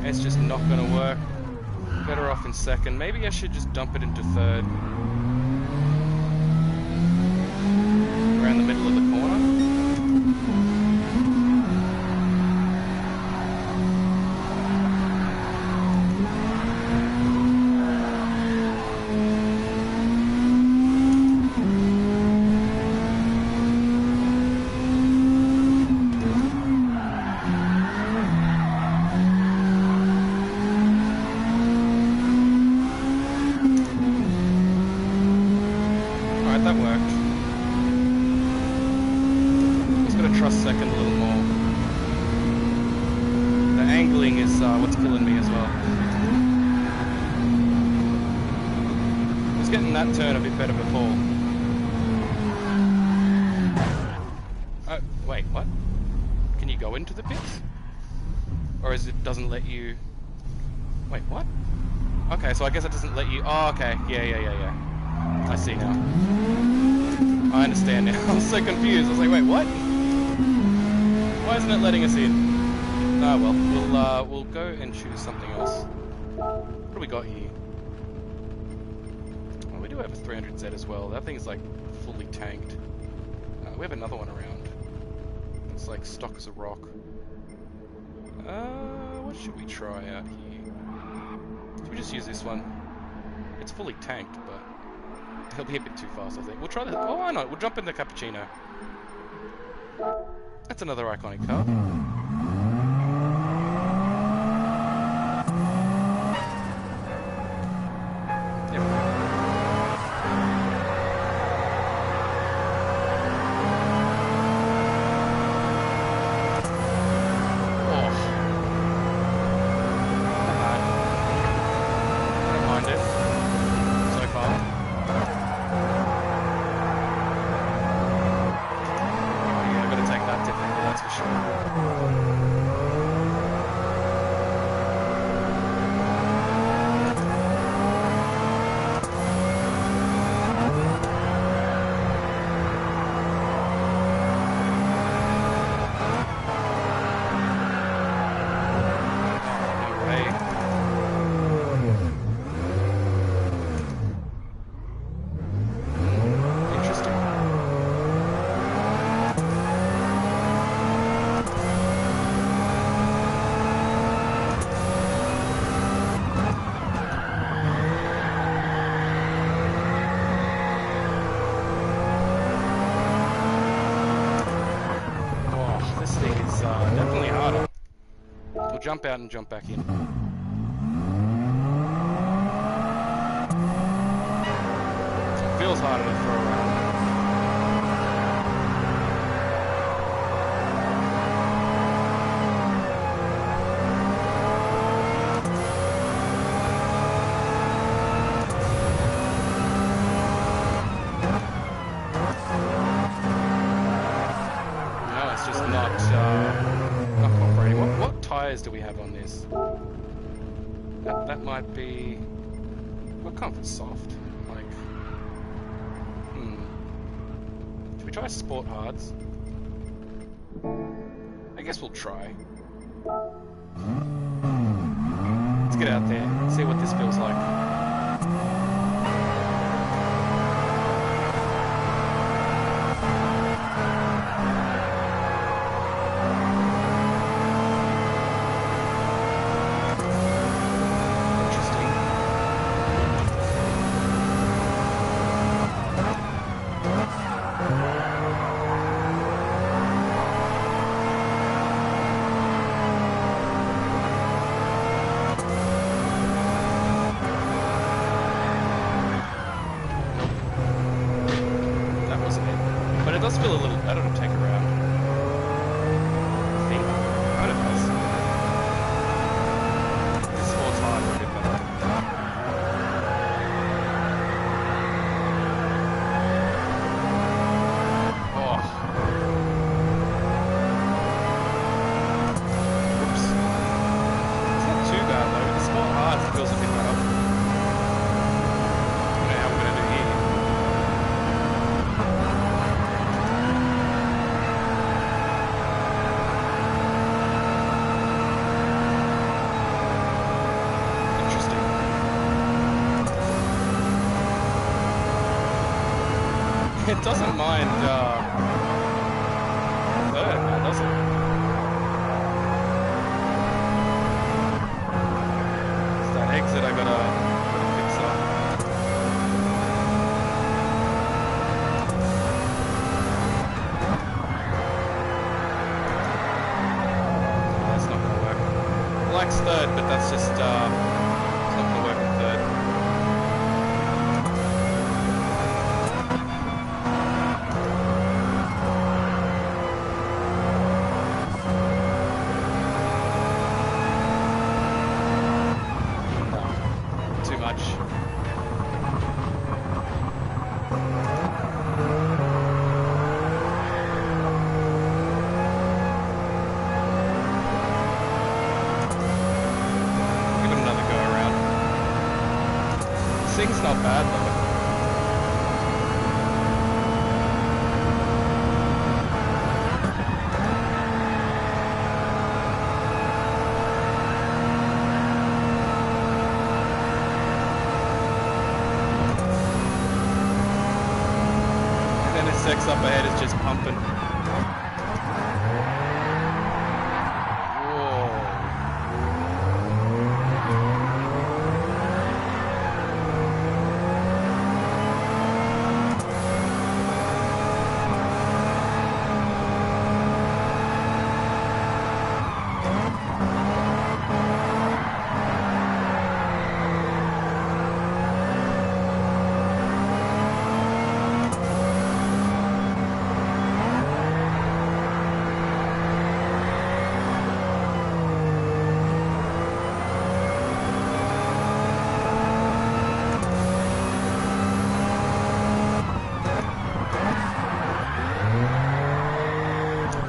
It's just not gonna work. Better off in second. Maybe I should just dump it into third. Around the middle of the corner. That worked. Just gotta trust second a little more. The angling is what's killing me as well. I was getting that turn a bit better before. Oh, wait, what? Can you go into the pits? Or is it doesn't let you... Wait, what? Okay, so I guess it doesn't let you... Oh, okay. Yeah. I see now. I understand now. I was so confused. I was like, wait, what? Why isn't it letting us in? Oh well, we'll go and choose something else. What do we got here? Oh, we do have a 300Z as well. That thing's like fully tanked. We have another one around. It's like stock as a rock. What should we try out here? Should we just use this one? It's fully tanked, but he'll be a bit too fast, I think. We'll try this. Oh, why not? We'll jump in the Cappuccino. That's another iconic car. There we go. Oh. I don't mind it. So far. That's for sure. Definitely harder. We'll jump out and jump back in. It feels harder to throw around. No, it's just not cooperating. What tires do we have on this? That might be... What kind of soft? Like... we try Sport Hards? I guess we'll try. Let's get out there, see what this feels like. It does feel a little better to take around. I think. Kind of does. This sport's hard a bit better. Oh. Oops. It's not too bad though. The sport hard feels a bit better. I don't know how we're going to do here. It doesn't mind third now, does it? It's that exit I gotta fix up. That's not gonna work. Black's third, but that's just it's not gonna work in third. Thing's not bad though. And then his six up ahead is just pumping.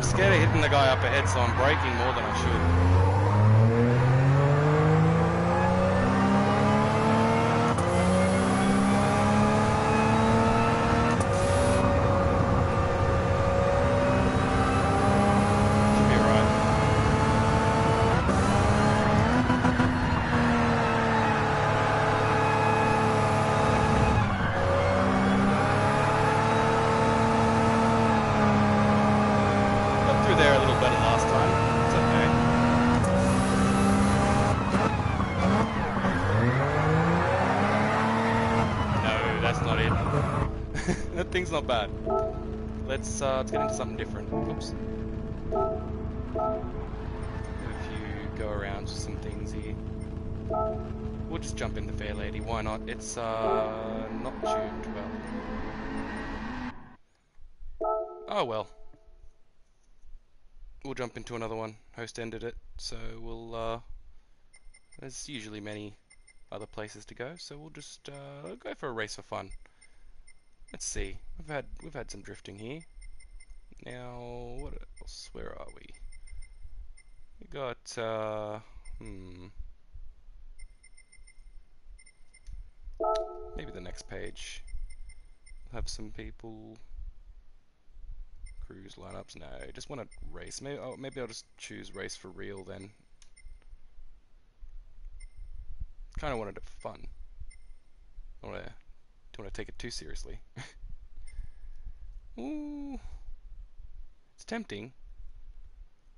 Scared of hitting the guy up ahead, so I'm braking more than I should. Should be alright. There a little better last time. It's okay. No, that's not it. That thing's not bad. Let's get into something different. Oops. If you go around some things here, we'll just jump in the Fair Lady. Why not? It's not tuned well. Oh well. We'll jump into another one. Host ended it, so we'll there's usually many other places to go, so we'll just go for a race for fun. Let's see. We've had some drifting here. Now what else? Where are we? We got maybe the next page. We'll have some people. Cruise lineups? No, just want to race. Maybe I'll just choose race for real then. Kind of wanted it for fun. Don't want to take it too seriously. Ooh, it's tempting.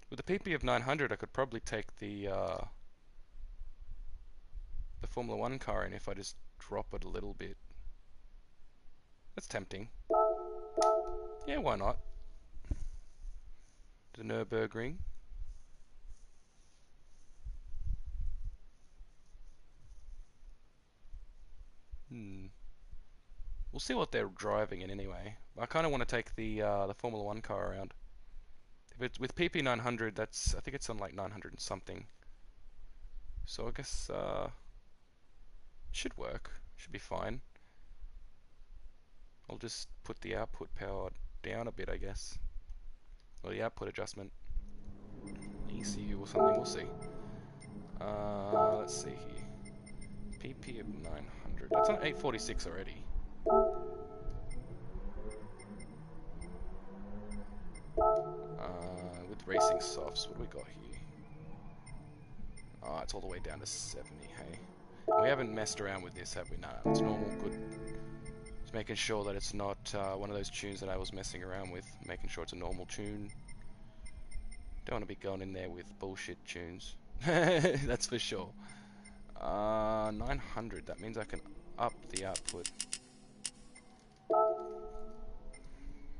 With a PP of 900, I could probably take the Formula 1 car in if I just drop it a little bit. That's tempting. Yeah, why not? The Nürburgring. We'll see what they're driving in anyway. I kind of want to take the Formula 1 car around. If it's with PP 900, I think it's on like 900 and something. So I guess should work. Should be fine. I'll just put the output power down a bit, I guess. Or the output adjustment. ECU or something, we'll see. Let's see here. PP of 900. That's on 846 already. With racing softs, what do we got here? Oh, it's all the way down to 70, hey? We haven't messed around with this, have we? No, it's normal, good. Just making sure that it's not one of those tunes that I was messing around with. Making sure it's a normal tune. Don't want to be going in there with bullshit tunes. That's for sure. 900, that means I can up the output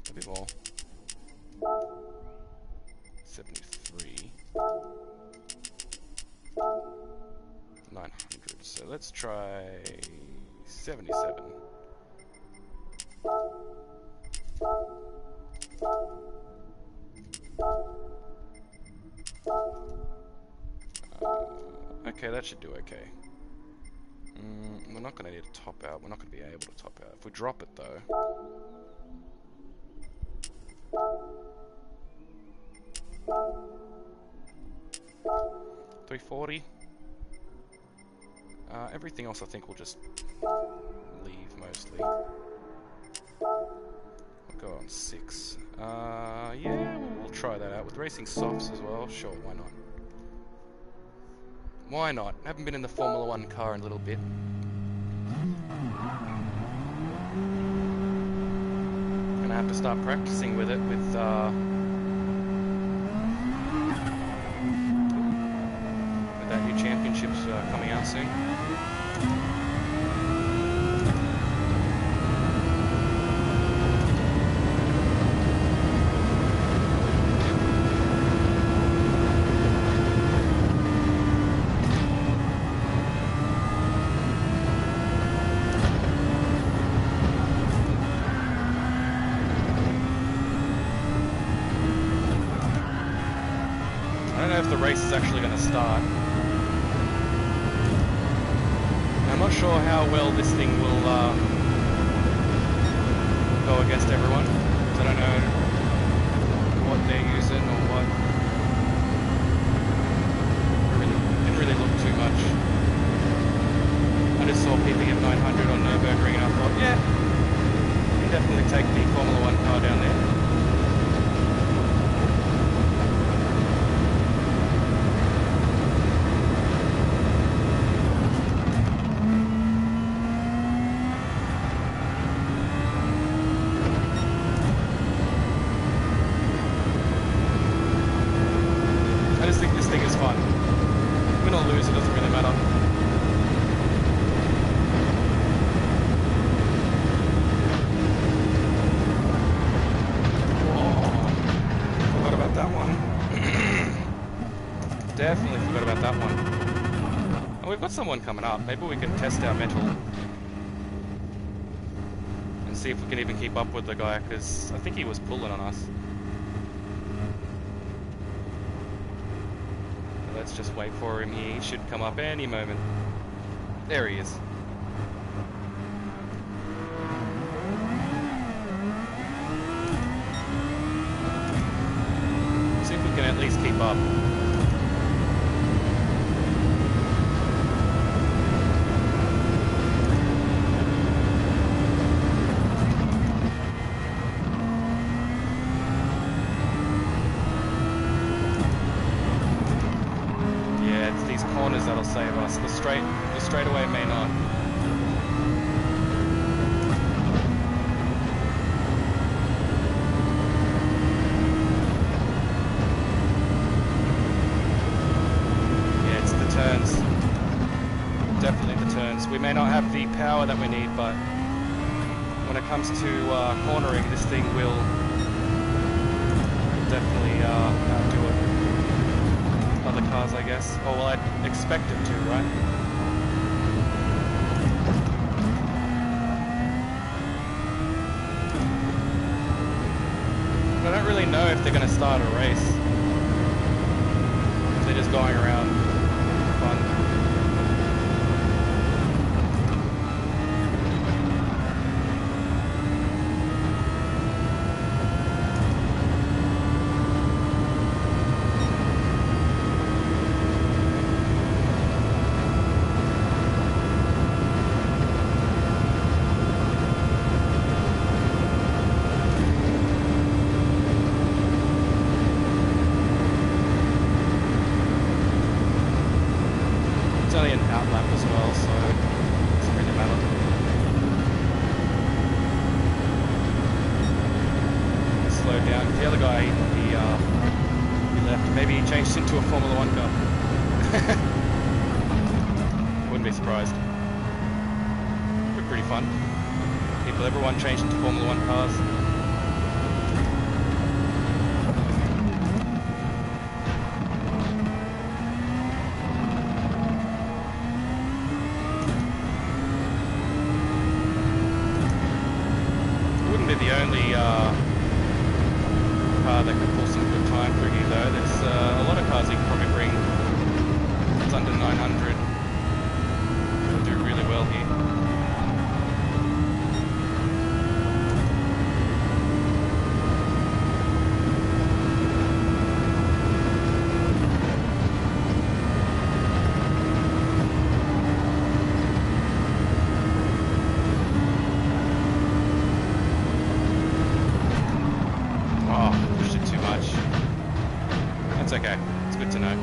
a bit more. 73. 900, so let's try 77. Okay, that should do okay. We're not going to need a top out. We're not going to be able to top out. If we drop it though. 340. Everything else I think we'll just leave mostly. I'll go on 6. Yeah, we'll try that out with racing softs as well. Sure, why not? Why not? Haven't been in the Formula 1 car in a little bit. Gonna have to start practicing with it with that new championships coming out soon. I don't know if the race is actually going to start. I'm not sure how well this thing will go against everyone. I don't know what they're using or what. Didn't really look too much. I just saw PP of 900 on Nürburgring and I thought, yeah, you can definitely take the Formula 1 car down there. Definitely forgot about that one. Oh, we've got someone coming up. Maybe we can test our metal and see if we can even keep up with the guy, because I think he was pulling on us. So let's just wait for him here. He should come up any moment. There he is. See if we can at least keep up. straightaway may not. Yeah, it's the turns. Definitely the turns. We may not have the power that we need, but when it comes to cornering, this thing will definitely outdo it. Other cars, I guess. Oh, well, I'd expect it to, right? But I don't really know if they're going to start a race. They're just going around for fun. It's only an outlap as well, so it doesn't really matter. Slowed down. The other guy, he left. Maybe he changed into a Formula 1 car. Wouldn't be surprised. Be pretty fun. Everyone changed into Formula 1 cars. The only car that can pull some good time through here though. There's a lot of cars you can probably bring. It's under 900. They'll do really well here. It's okay. It's good to know.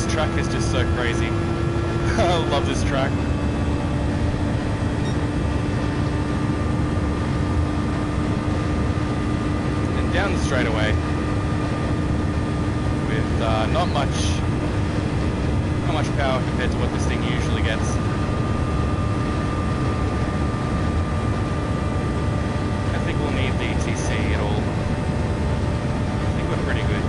Track is just so crazy. I love this track. And down the straightaway with not much power compared to what this thing usually gets. I think we'll need the TC at all. I think we're pretty good.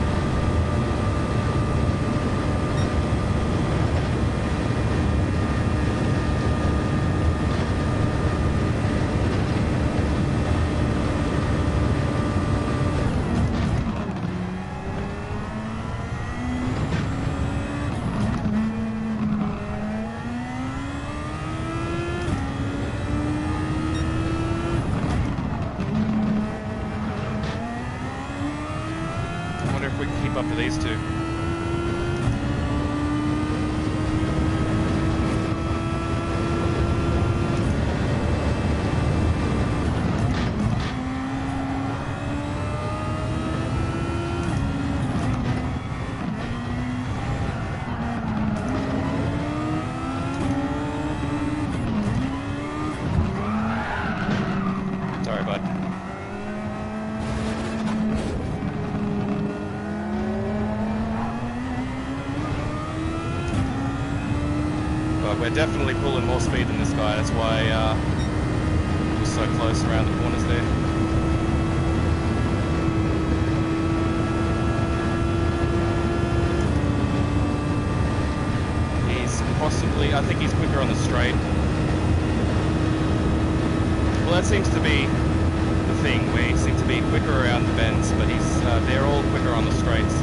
We can keep up to these two. Sorry, bud. we're definitely pulling more speed than this guy. That's why we're so close around the corners there. He's possibly, I think he's quicker on the straight. Well, that seems to be the thing. We seem to be quicker around the bends, but they're all quicker on the straights.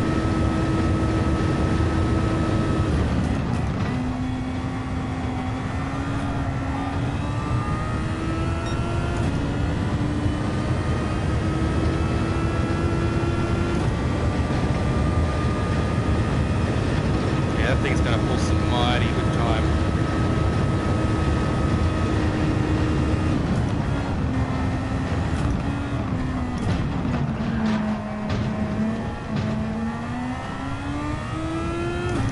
That thing's going to pull some mighty good time.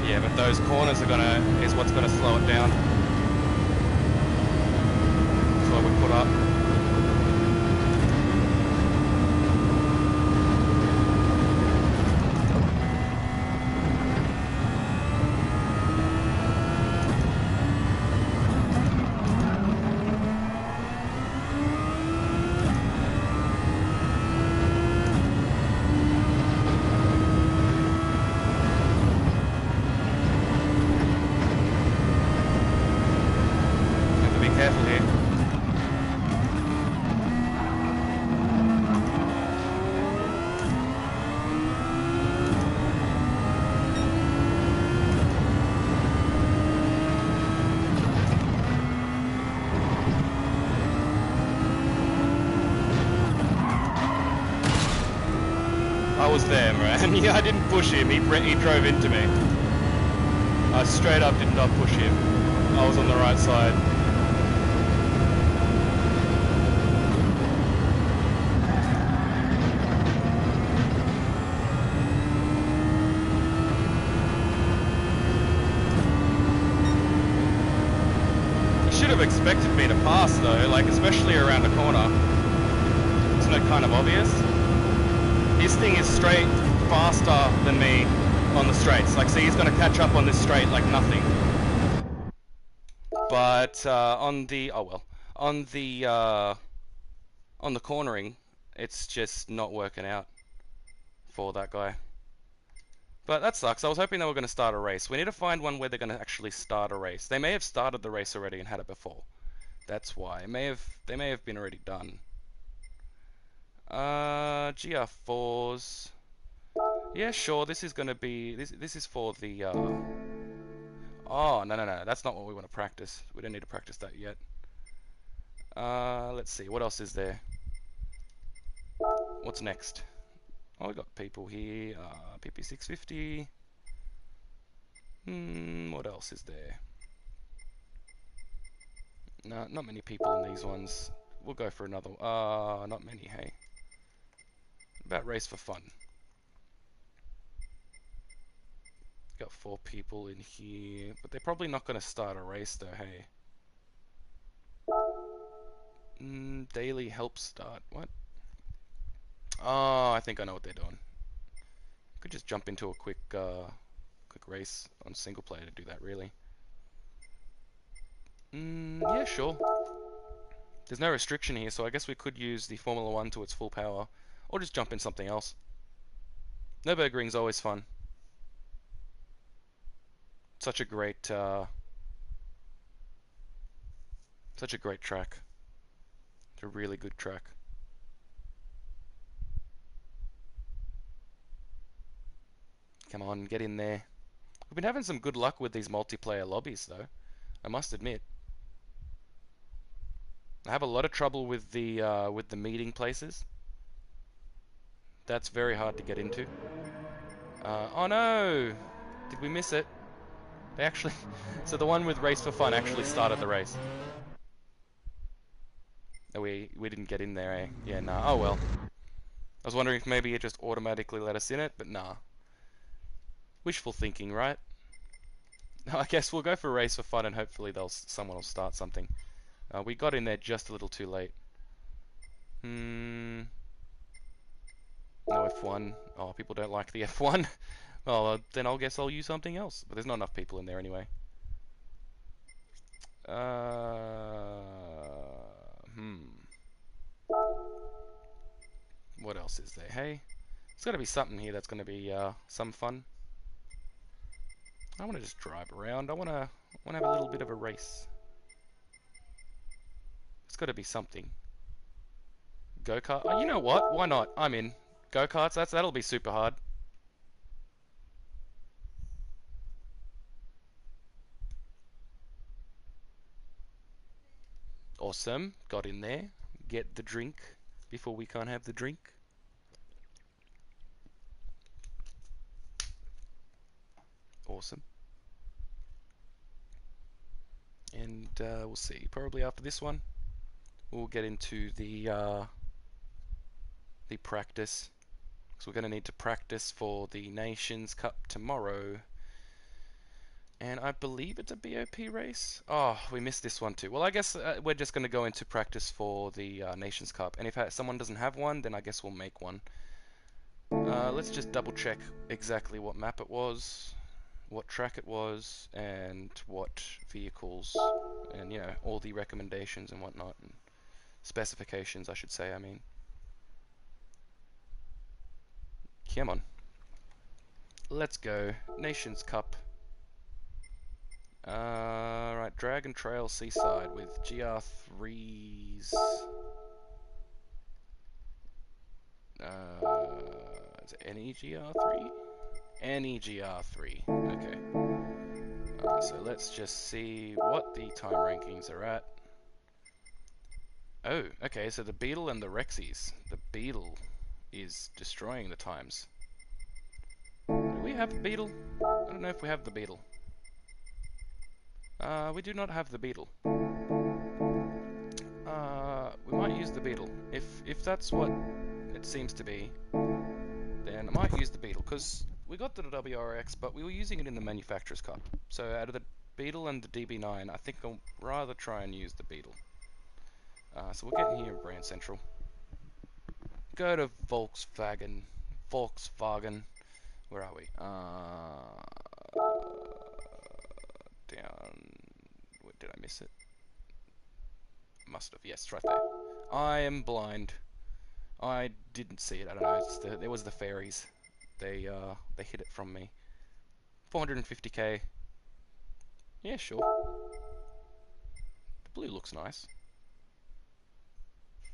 Yeah, but those corners is what's going to slow it down. That's what we put up. Careful here. I was there, man. Yeah, I didn't push him. He drove into me. I straight up did not push him. I was on the right side. Should have expected me to pass though, like especially around the corner. Isn't it kind of obvious? His thing is straight faster than me on the straights. Like, see, he's going to catch up on this straight like nothing. But on the on the cornering, it's just not working out for that guy. But that sucks. I was hoping they were going to start a race. We need to find one where they're going to actually start a race. They may have started the race already and had it before. That's why. They may have been already done. GR4s. Yeah, sure. This is going to be... This is for the... Oh, no. That's not what we want to practice. We don't need to practice that yet. Let's see. What else is there? What's next? Oh, we got people here. PP650. What else is there? No, not many people in these ones. We'll go for another. Not many, hey. About race for fun. Got 4 people in here, but they're probably not going to start a race though, hey. Daily help start. What? Oh, I think I know what they're doing. Could just jump into a quick race on single player to do that, really. Yeah, sure. There's no restriction here, so I guess we could use the Formula 1 to its full power, or just jump in something else. Nürburgring's always fun. Such a great track. It's a really good track. Come on, get in there. We've been having some good luck with these multiplayer lobbies, though. I must admit. I have a lot of trouble with the meeting places. That's very hard to get into. Oh no! Did we miss it? They actually... So the one with Race for Fun actually started the race. No, we didn't get in there, eh? Yeah, nah. Oh well. I was wondering if maybe it just automatically let us in it, but nah. Wishful thinking, right? I guess we'll go for Race for Fun and hopefully someone will start something. We got in there just a little too late. No F1. Oh, people don't like the F1. Well, then I'll guess I'll use something else. But there's not enough people in there anyway. Hmm. What else is there? Hey, there's got to be something here that's going to be some fun. I want to just drive around. I want to have a little bit of a race. It's got to be something. Go-kart. Oh, you know what? Why not? I'm in. Go-karts. That'll be super hard. Awesome. Got in there. Get the drink before we can't have the drink. Awesome. And we'll see. Probably after this one, we'll get into the practice. So we're going to need to practice for the Nations Cup tomorrow. And I believe it's a BOP race. Oh, we missed this one too. Well, I guess we're just going to go into practice for the Nations Cup. And if someone doesn't have one, then I guess we'll make one. Let's just double check exactly what map it was, what track it was, and what vehicles, and you know, all the recommendations and whatnot, and specifications, I should say, I mean. Come on. Let's go. Nations Cup. Right, Dragon Trail Seaside with GR3s. Is it any GR3? Any GR3. Okay. So let's just see what the time rankings are at. Oh, okay, so the Beetle and the Rexies. The Beetle is destroying the times. Do we have the Beetle? I don't know if we have the Beetle. We do not have the Beetle. We might use the Beetle. If that's what it seems to be, then I might use the Beetle, because we got the WRX, but we were using it in the Manufacturer's Cup. So out of the Beetle and the DB9, I think I'll rather try and use the Beetle. So we're getting here in Brand Central. Go to Volkswagen. Volkswagen. Where are we? Down. Did I miss it? Must have. Yes, right there. I am blind. I didn't see it. I don't know. There was the fairies. They hid it from me. 450k. Yeah, sure. The blue looks nice.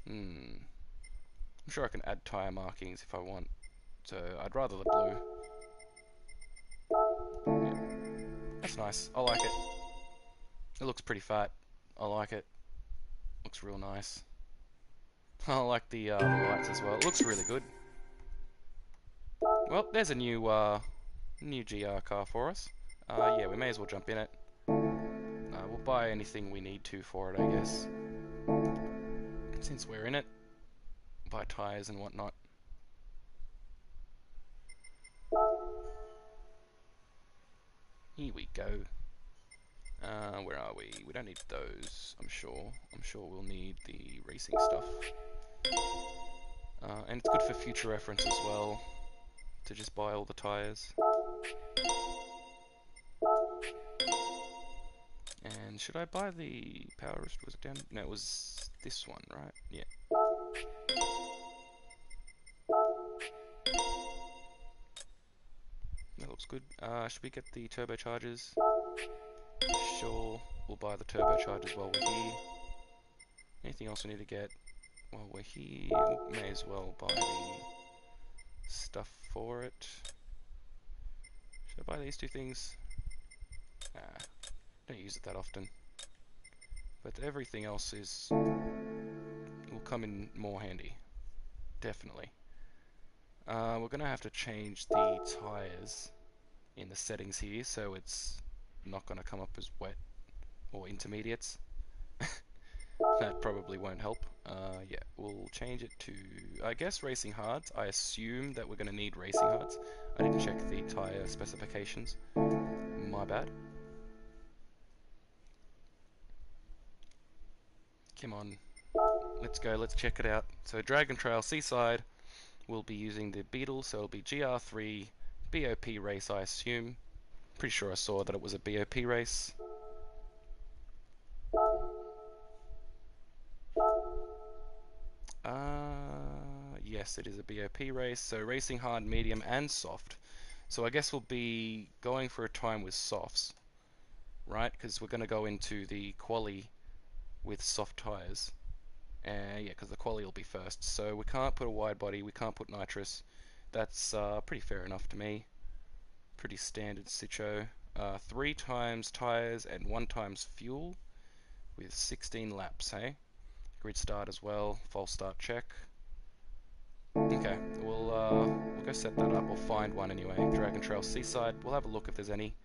I'm sure I can add tire markings if I want. So I'd rather the blue. Yeah. That's nice. I like it. It looks pretty fat. I like it. Looks real nice. I like the lights as well. It looks really good. Well, there's a new GR car for us. Yeah, we may as well jump in it. We'll buy anything we need to for it, I guess. Since we're in it, buy tires and whatnot. Here we go. Where are we? We don't need those, I'm sure. I'm sure we'll need the racing stuff. And it's good for future reference as well, to just buy all the tires. And should I buy the power wrist? Was it down? No, it was this one, right? Yeah. That looks good. Should we get the turbochargers? Sure. We'll buy the turbochargers while we're here. Anything else we need to get while we're here? May as well buy the stuff for it. Should I buy these two things? Don't use it that often. But everything else will come in more handy. Definitely. We're gonna have to change the tires in the settings here, so it's not gonna come up as wet or intermediates. That probably won't help. Yeah, we'll change it to, I guess, racing hards. I assume that we're gonna need racing hards. I didn't check the tire specifications. My bad. Come on. Let's go, let's check it out. So Dragon Trail Seaside, we'll be using the Beetle, so it'll be GR3 BOP race, I assume. Pretty sure I saw that it was a BOP race. yes, it is a BOP race. So racing hard, medium, and soft. So I guess we'll be going for a time with softs, right? Because we're going to go into the quali with soft tires. Yeah, because the quali will be first. So we can't put a wide body, we can't put nitrous. That's pretty fair enough to me. Pretty standard sitcho. 3 times tires and 1 times fuel with 16 laps, hey? Grid start as well, false start check. Okay, we'll go set that up, or find one anyway. Dragon Trail Seaside, we'll have a look if there's any.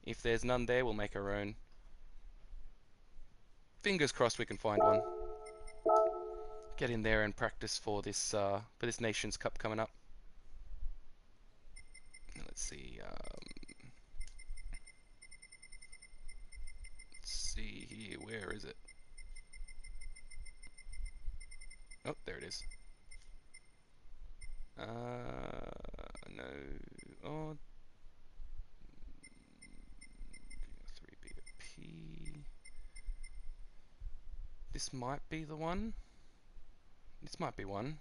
If there's none there, we'll make our own. Fingers crossed we can find one. Get in there and practice for this Nations Cup coming up. Let's see. Let's see here. Where is it? Oh, there it is. No. Oh. 3BOP. This might be the one. This might be one.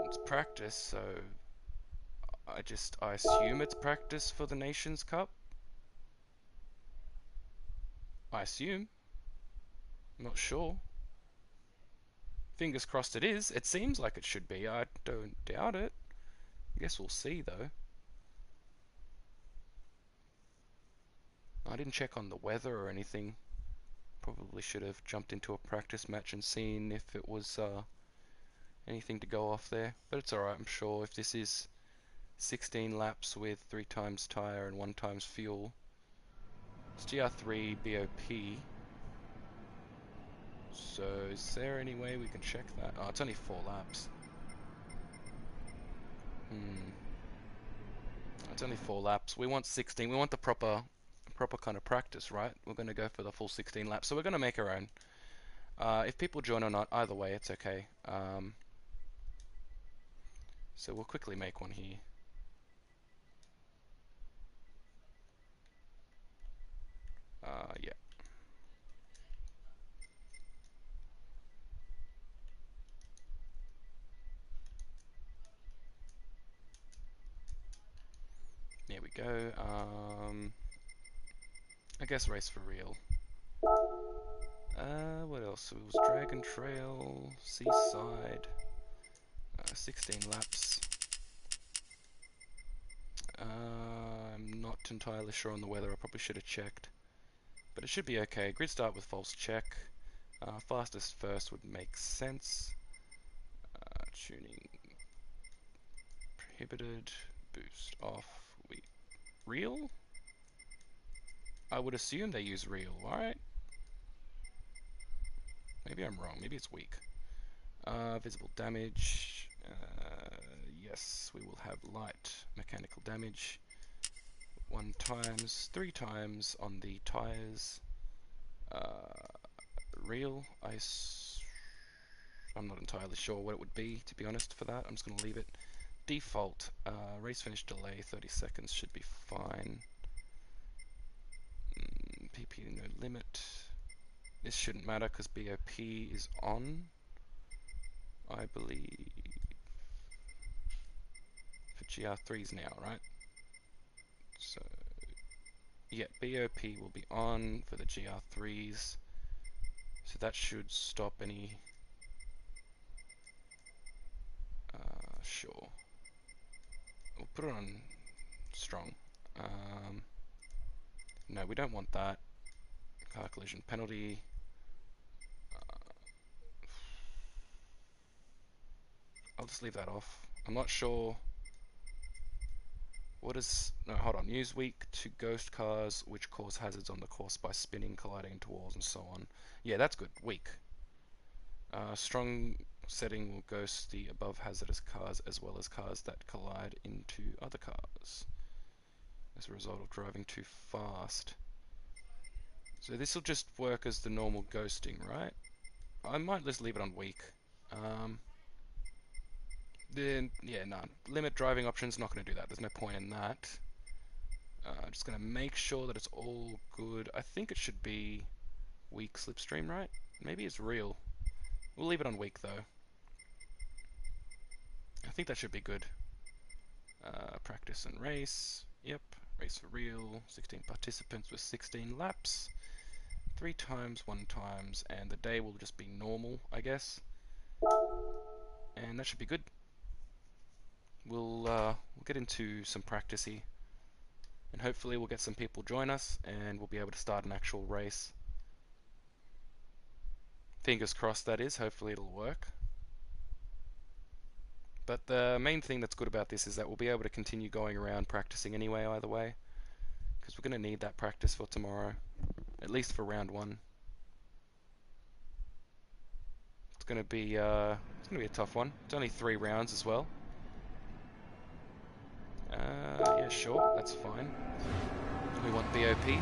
It's practice, so I assume it's practice for the Nations Cup. I assume. I'm not sure. Fingers crossed it is. It seems like it should be. I don't doubt it. I guess we'll see though. I didn't check on the weather or anything. Probably should have jumped into a practice match and seen if it was anything to go off there. But it's alright, I'm sure. If this is 16 laps with 3 times tyre and 1 times fuel, it's GR3 BOP. So is there any way we can check that? Oh, it's only 4 laps. It's only 4 laps. We want 16. We want the proper kind of practice, right? We're going to go for the full 16 laps. So we're going to make our own. If people join or not, either way, it's okay. So we'll quickly make one here. Yeah. There we go. I guess race for real. What else? It was Dragon Trail, Seaside, 16 laps. I'm not entirely sure on the weather. I probably should have checked, but it should be okay. Grid start with false check. Fastest first would make sense. Tuning prohibited. Boost off. Real? I would assume they use real, alright? Maybe I'm wrong. Maybe it's weak. Visible damage. Yes, we will have light mechanical damage. 1 times, 3 times on the tires. Real. I'm not entirely sure what it would be, to be honest, for that. I'm just going to leave it. Default. Race finish delay 30 seconds should be fine. PP no limit. This shouldn't matter because BOP is on, I believe, for GR3s now, right? So, yeah, BOP will be on for the GR3s. So that should stop any... sure. We'll put it on strong. No, we don't want that. Car collision penalty. I'll just leave that off. I'm not sure. What is... No, hold on. Use weak to ghost cars which cause hazards on the course by spinning, colliding into walls, and so on. Yeah, that's good. Weak. Strong setting will ghost the above hazardous cars as well as cars that collide into other cars as a result of driving too fast. So this will just work as the normal ghosting, right? I might just leave it on weak. Then, yeah, no. Limit driving options, not going to do that. There's no point in that. Just going to make sure that it's all good. I think it should be weak slipstream, right? Maybe it's real. We'll leave it on week though. I think that should be good. Practice and race. Yep. Race for real. 16 participants with 16 laps. 3 times, 1 times, and the day will just be normal, I guess. And that should be good. We'll get into some practice here. And hopefully we'll get some people join us and we'll be able to start an actual race. Fingers crossed, that is. Hopefully it'll work. But the main thing that's good about this is that we'll be able to continue going around practicing anyway, either way. Because we're going to need that practice for tomorrow. At least for round 1. It's going to be a tough one. It's only 3 rounds as well. Yeah, sure, that's fine. We want BOP.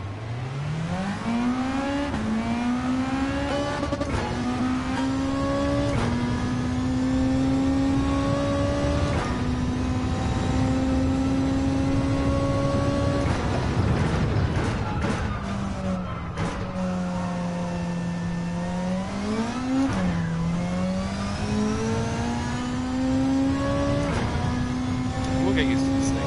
We'll get used to this thing.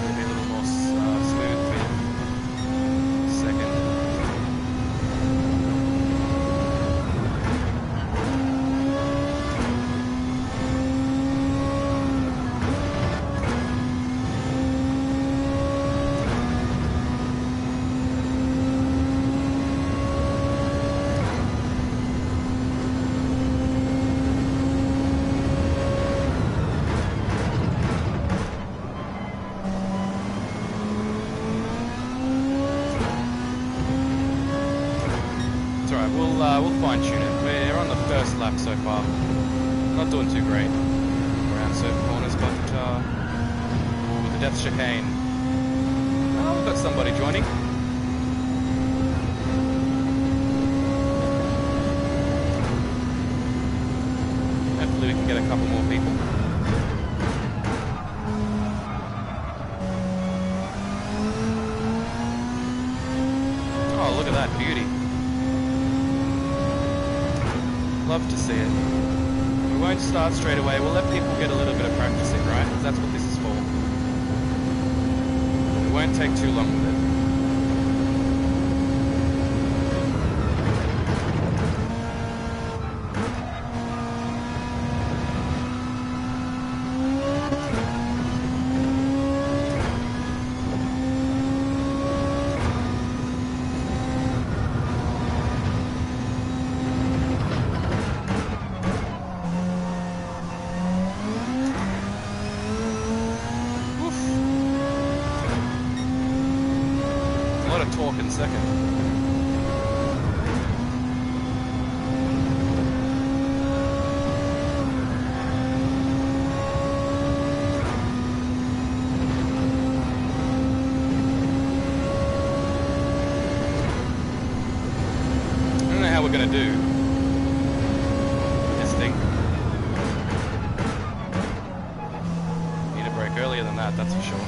Maybe a little more smooth with second. It's alright, we'll fine tune it. We're on the first lap so far. Not doing too great around certain corners, but with the death chicane. Oh, we've got somebody joining. Hopefully we can get a couple more people. Oh, look at that beauty. Love to see it. We won't start straight away. We'll let people get a little bit of practicing, right? Because that's what this is for. We won't take too long with it. Torque in second. I don't know how we're going to do this thing. Need a break earlier than that, that's for sure.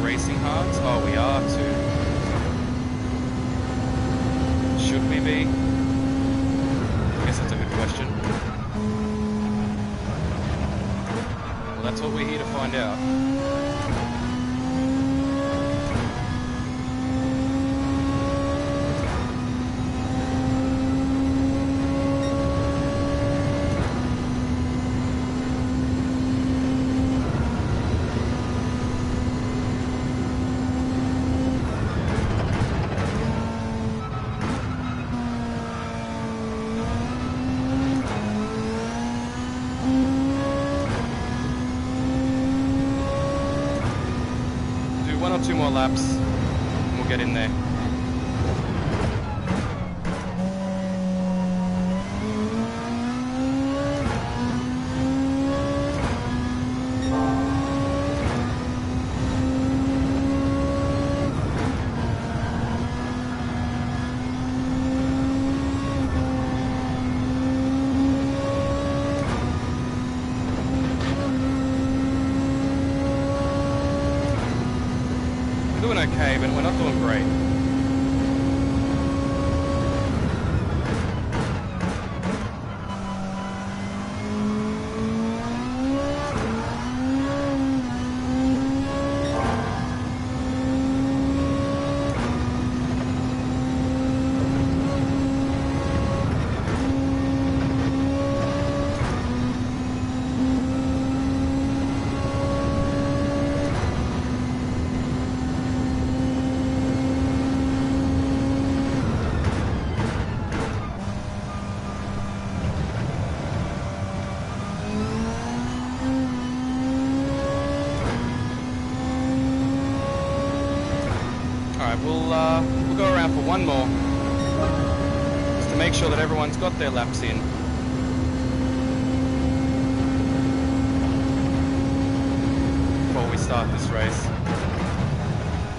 Racing hards? Oh, we are too. Should we be? I guess that's a good question. Well, that's what we're here to find out. One or two more laps and we'll get in there. great. We'll go around for one more, just to make sure that everyone's got their laps in. Before we start this race.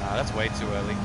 That's way too early.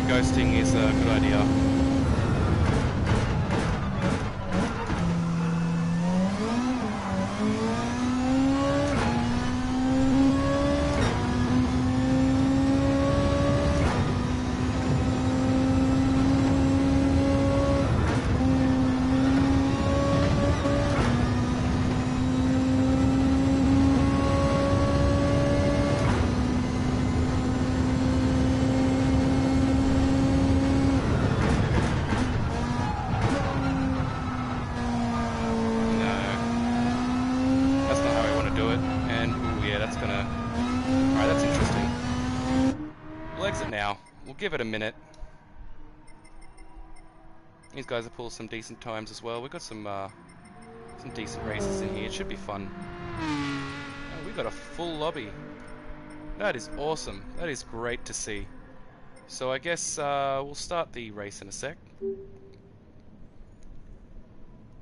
Ghosting is a good idea. We'll give it a minute. These guys have pulled some decent times as well. We've got some decent races in here. It should be fun. Oh, we got a full lobby. That is awesome. That is great to see. So I guess we'll start the race in a sec.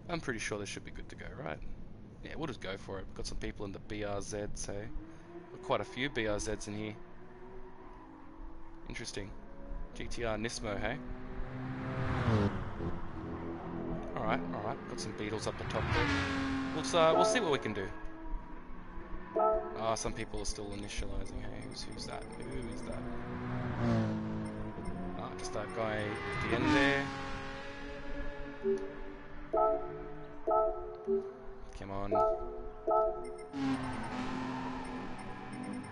I'm pretty sure this should be good to go, right? Yeah, we'll just go for it. We've got some people in the BRZs, hey? Got quite a few BRZs in here. Interesting. GTR Nismo, hey? Alright. Got some Beetles up the top there. We'll see what we can do. Ah, some people are still initializing, hey? Who's that? Who is that? Ah, just that guy at the end there. Come on.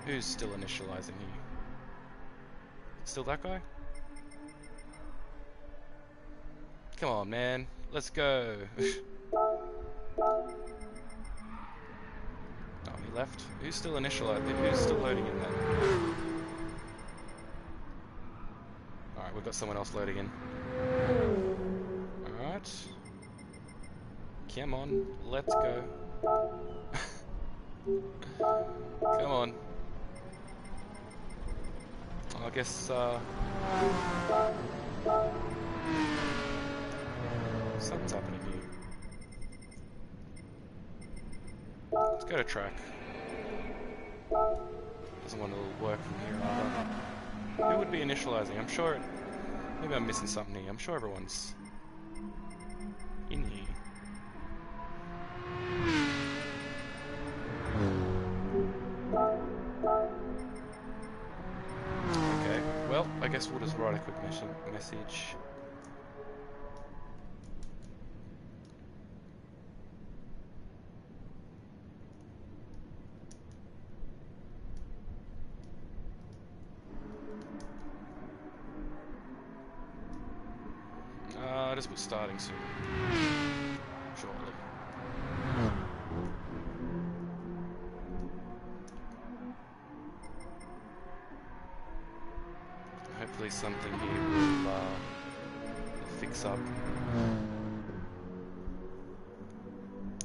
Who's still initializing here? Still that guy? Come on, man. Let's go. Oh, he left. Who's still initializing? Who's still loading in then? Alright, we've got someone else loading in. Alright. Come on. Let's go. Come on. I guess, something's happening here. Let's go to track. Doesn't want to work from here either. Who would be initializing? I'm sure... Maybe I'm missing something here. I'm sure everyone's in here. Okay, well, I guess we'll just write a quick message. Just put starting soon. Shortly. Hopefully something here will fix up.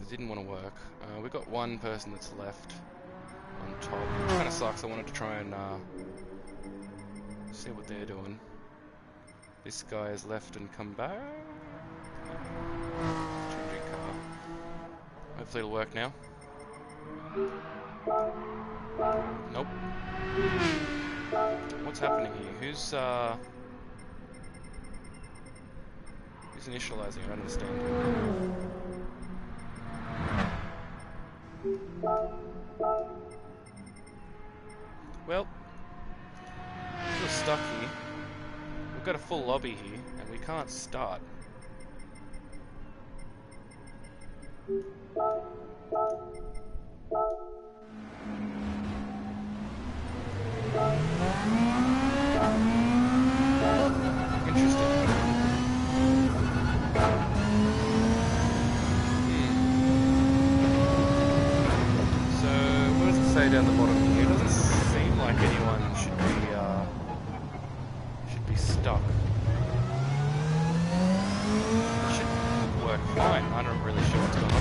It didn't want to work. We've got one person that's left on top. It kind of sucks. I wanted to try and see what they're doing. This guy has left and come back. Changing car. Hopefully it'll work now. Nope. What's happening here? Who's initializing? I don't understand. Well, we're stuck here. We've got a full lobby here, and we can't start. Interesting. So, what does it say down the bottom here? It doesn't seem like anyone should be stuck. It should work fine. I'm not really sure what's going on.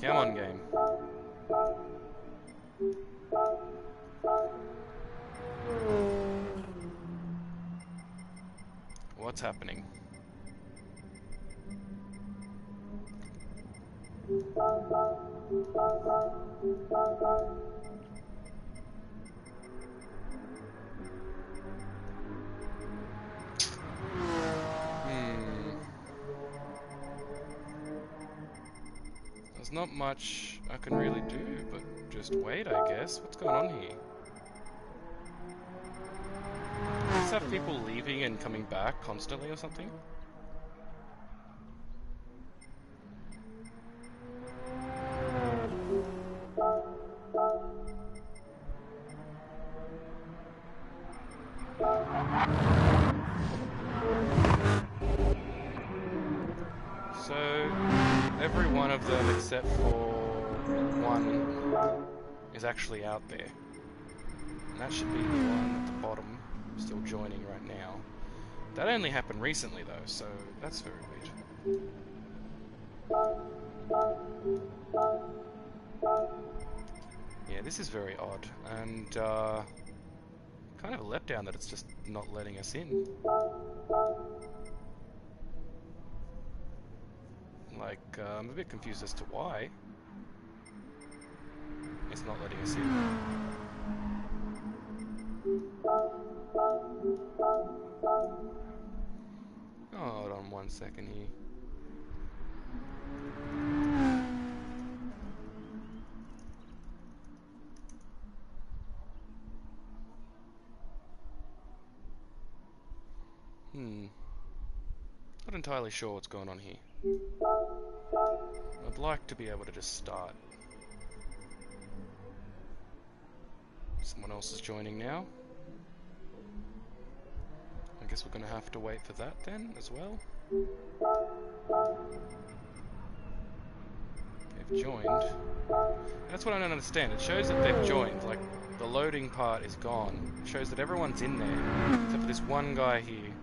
Come on, game. What's happening? There's not much I can really do, but just wait, I guess. What's going on here? Does this have people leaving and coming back constantly or something? So, every one of them except for one is actually out there. And that should be the one at the bottom, still joining right now. That only happened recently though, so that's very weird. Yeah, this is very odd, and kind of a letdown that it's just not letting us in. Like, I'm a bit confused as to why it's not letting us in. Oh, hold on 1 second here. Not entirely sure what's going on here. I'd like to be able to just start. Someone else is joining now. I guess we're going to have to wait for that then, as well. They've joined. That's what I don't understand. It shows that they've joined. Like, the loading part is gone. It shows that everyone's in there, except for this one guy here.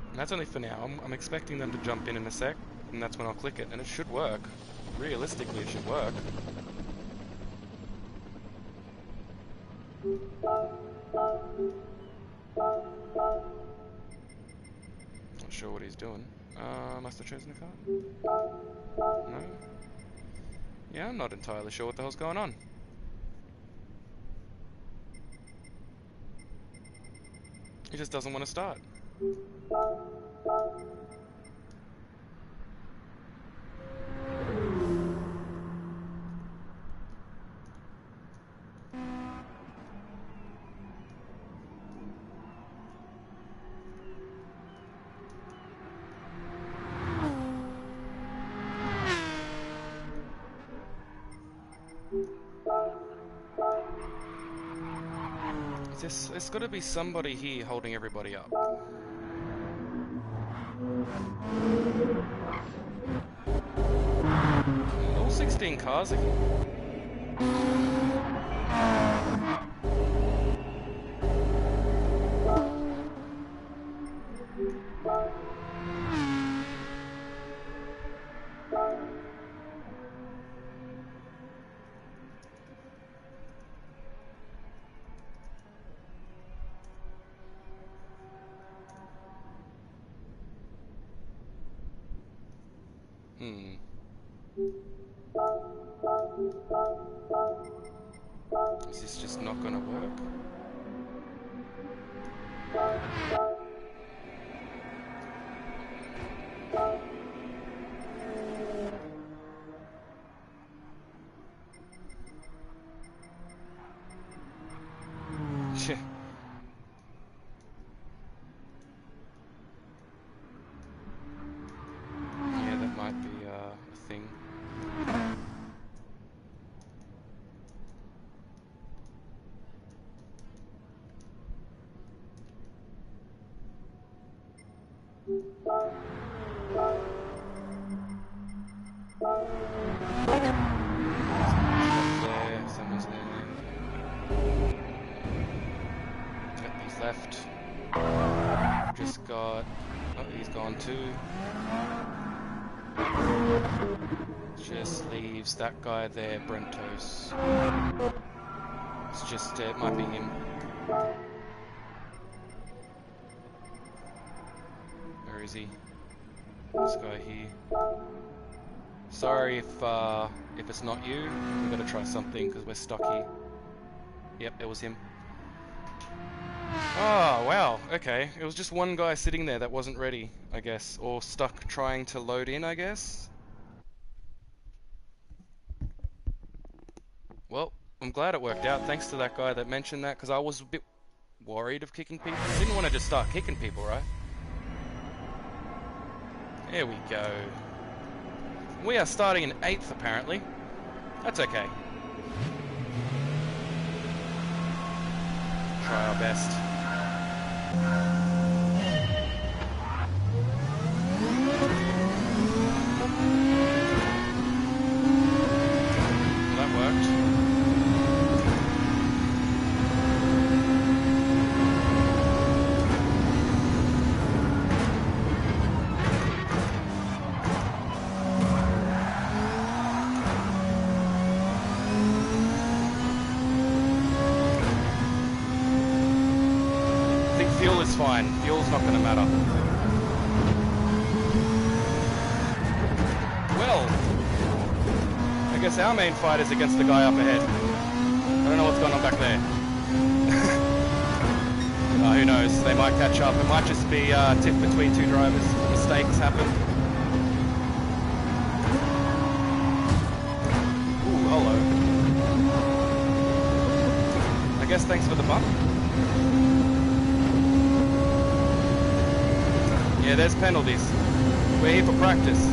And that's only for now. I'm expecting them to jump in a sec, and that's when I'll click it, and it should work. Realistically, it should work. Not sure what he's doing. Must have chosen a card? No? Yeah, I'm not entirely sure what the hell's going on. He just doesn't want to start. There's got to be somebody here holding everybody up. All 16 cars are here. Is this just not gonna work? Yeah, that might be a thing. There, someone's there. Got these left. Just got... Oh, he's gone too. Just leaves that guy there, Brentos. It's just, it might be him. Where is he? This guy here. Sorry if it's not you. We've got to try something because we're stuck here. Yep, it was him. Oh, wow. Okay. It was just one guy sitting there that wasn't ready, I guess. Or stuck trying to load in, I guess. Well, I'm glad it worked out. Thanks to that guy that mentioned that, because I was a bit worried of kicking people. I didn't want to just start kicking people, right? There we go. We are starting in 8th, apparently. That's okay. Try our best. Well, that worked. Fine, fuel's not going to matter. Well, I guess our main fight is against the guy up ahead. I don't know what's going on back there. Who knows, they might catch up. It might just be a tiff between two drivers. Mistakes happen. Ooh, hello. I guess thanks for the bump. Yeah, there's penalties. We're here for practice.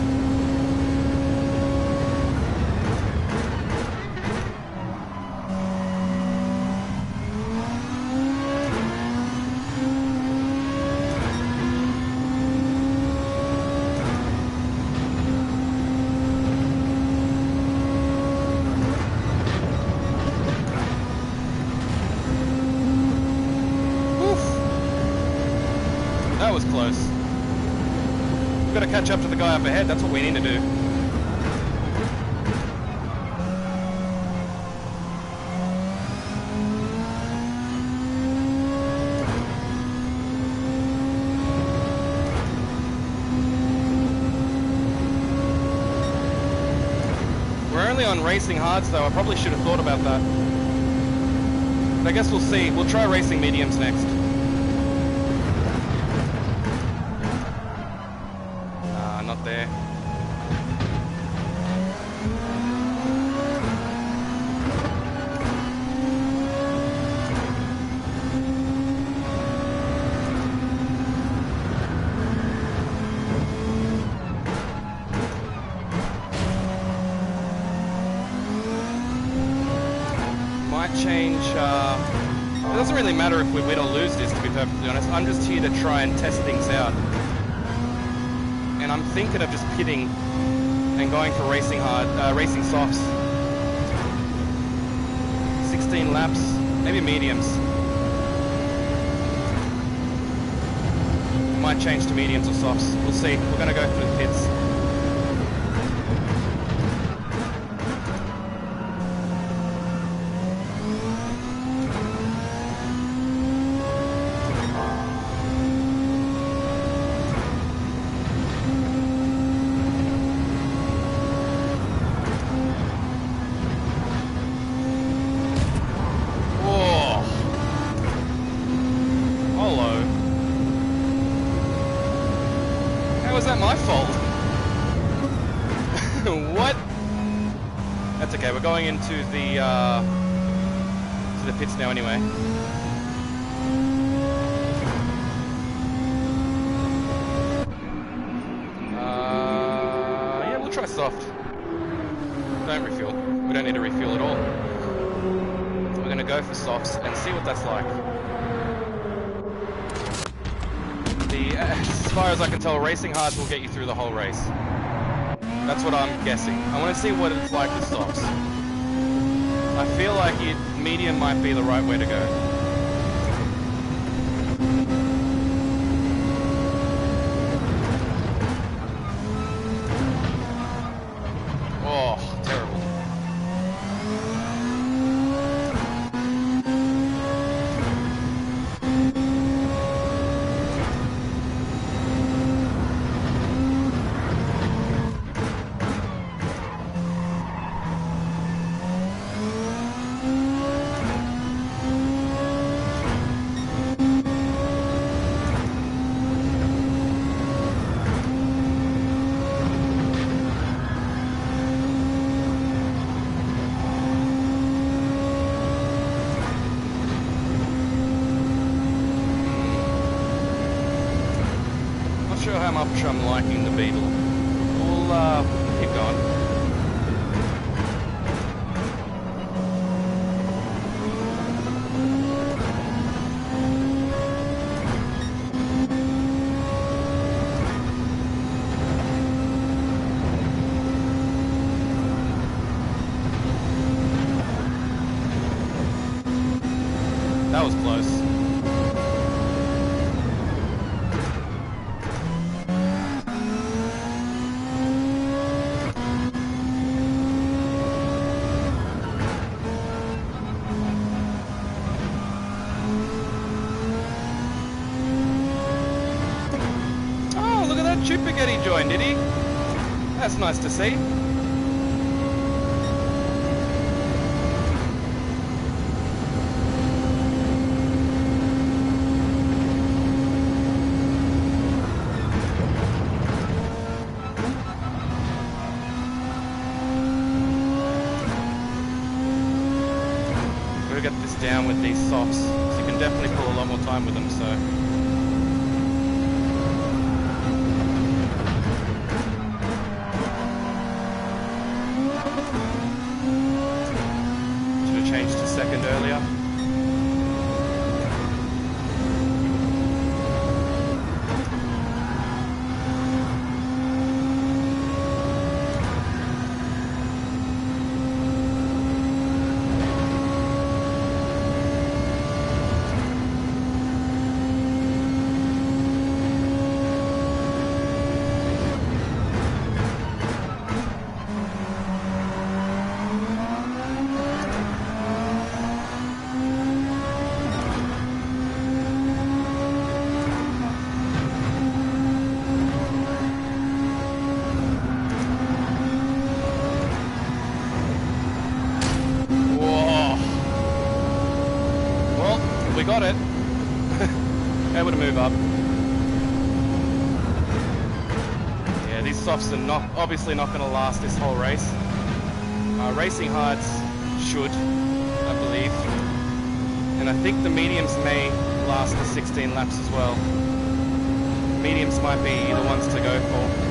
Oof. That was close. We've got to catch up to the guy up ahead, that's what we need to do. We're only on racing hards though, I probably should have thought about that. But I guess we'll see, we'll try racing mediums next. Not there. Might change, it doesn't really matter if we win or lose this, to be perfectly honest. I'm just here to try and test things out. And I'm thinking of just pitting and going for racing hard, racing softs. 16 16 laps, maybe mediums. Might change to mediums or softs. We'll see. We're gonna go through the pits. Was that my fault? What? That's okay, we're going into the to the pits now anyway. Yeah, we'll try soft. Don't refuel. We don't need to refuel at all. We're gonna go for softs and see what that's like. As far as I can tell, racing hards will get you through the whole race. That's what I'm guessing. I want to see what it's like with softs. I feel like medium might be the right way to go. Oh, terrible. How much I'm liking the Beetle. We'll keep going. That was close. Spaghetti joined, did he? That's nice to see. Gotta get this down with these softs, so you can definitely pull a lot more time with them, so. Second earlier. We got it. Able to move up. Yeah, these softs are obviously not going to last this whole race. Racing hards should, I believe. And I think the mediums may last the 16 laps as well. Mediums might be the ones to go for.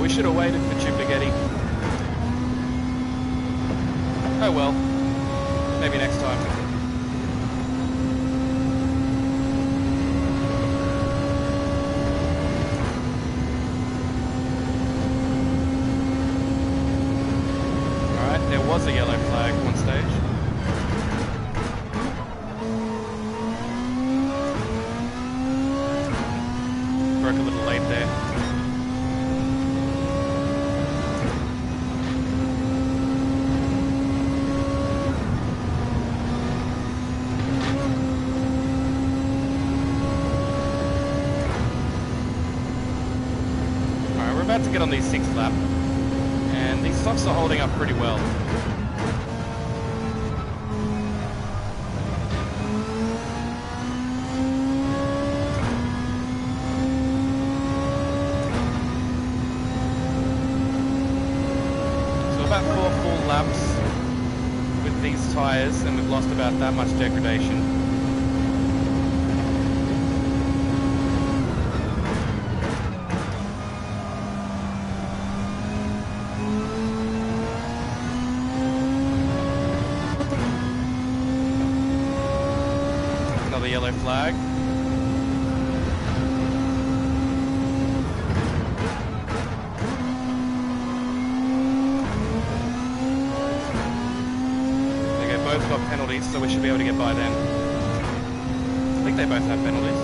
we should have waited for Chupaghetti. Oh well. Maybe next time. Alright, there was a yellow flag at one stage. Broke a little late there. About to get on the 6th lap, and these softs are holding up pretty well. So about 4 full laps with these tyres, and we've lost about that much degradation. Yellow flag. Okay, both got penalties, so we should be able to get by them. I think they both have penalties.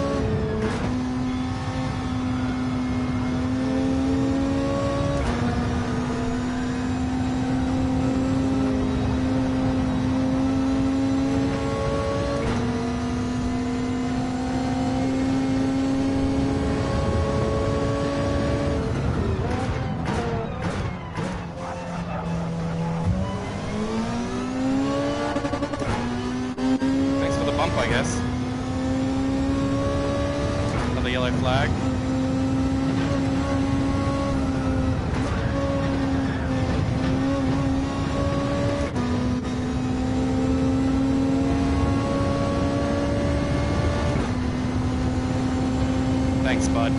I guess. Another yellow flag. Thanks, bud.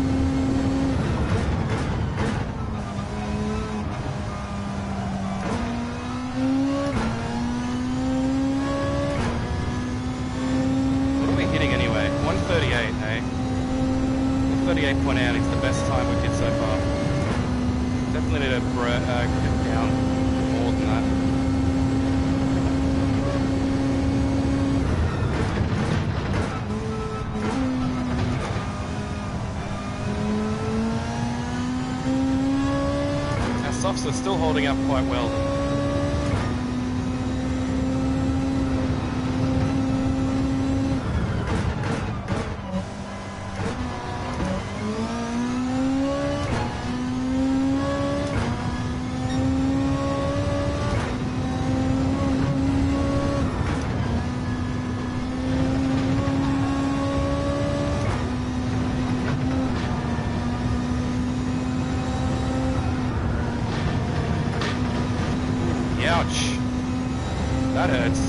Anyway, 138, hey? 138.8 is the best time we did so far. Definitely need to get down more than that. Our softs are still holding up quite well. Ouch. That hurts.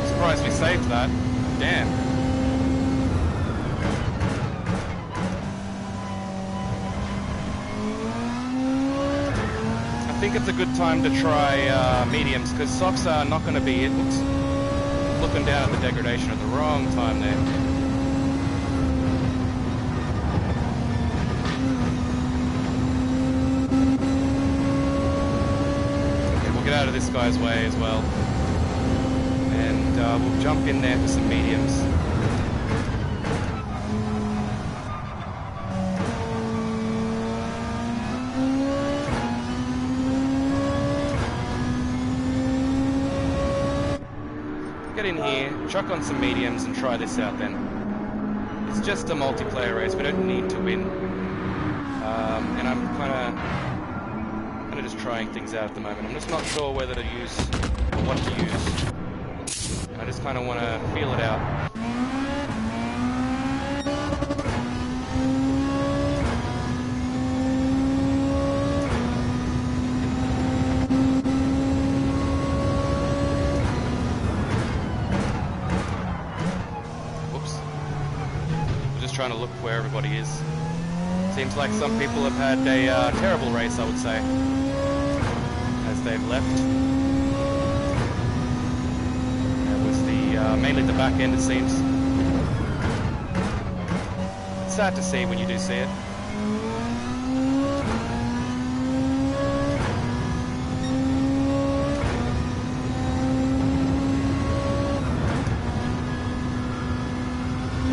Surprised we saved that. Damn. I think it's a good time to try mediums, because softs are not going to be it. Oops. Looking down at the degradation at the wrong time there. Get out of this guy's way as well, and we'll jump in there for some mediums. Get in here, chuck on some mediums and try this out then. It's just a multiplayer race, we don't need to win, and I'm kind of just trying things out at the moment. I'm just not sure whether to use or what to use. I just kind of want to feel it out. Whoops. I'm just trying to look where everybody is. Seems like some people have had a terrible race, I would say, as they've left. It was the mainly the back end, it seems. It's sad to see when you do see it.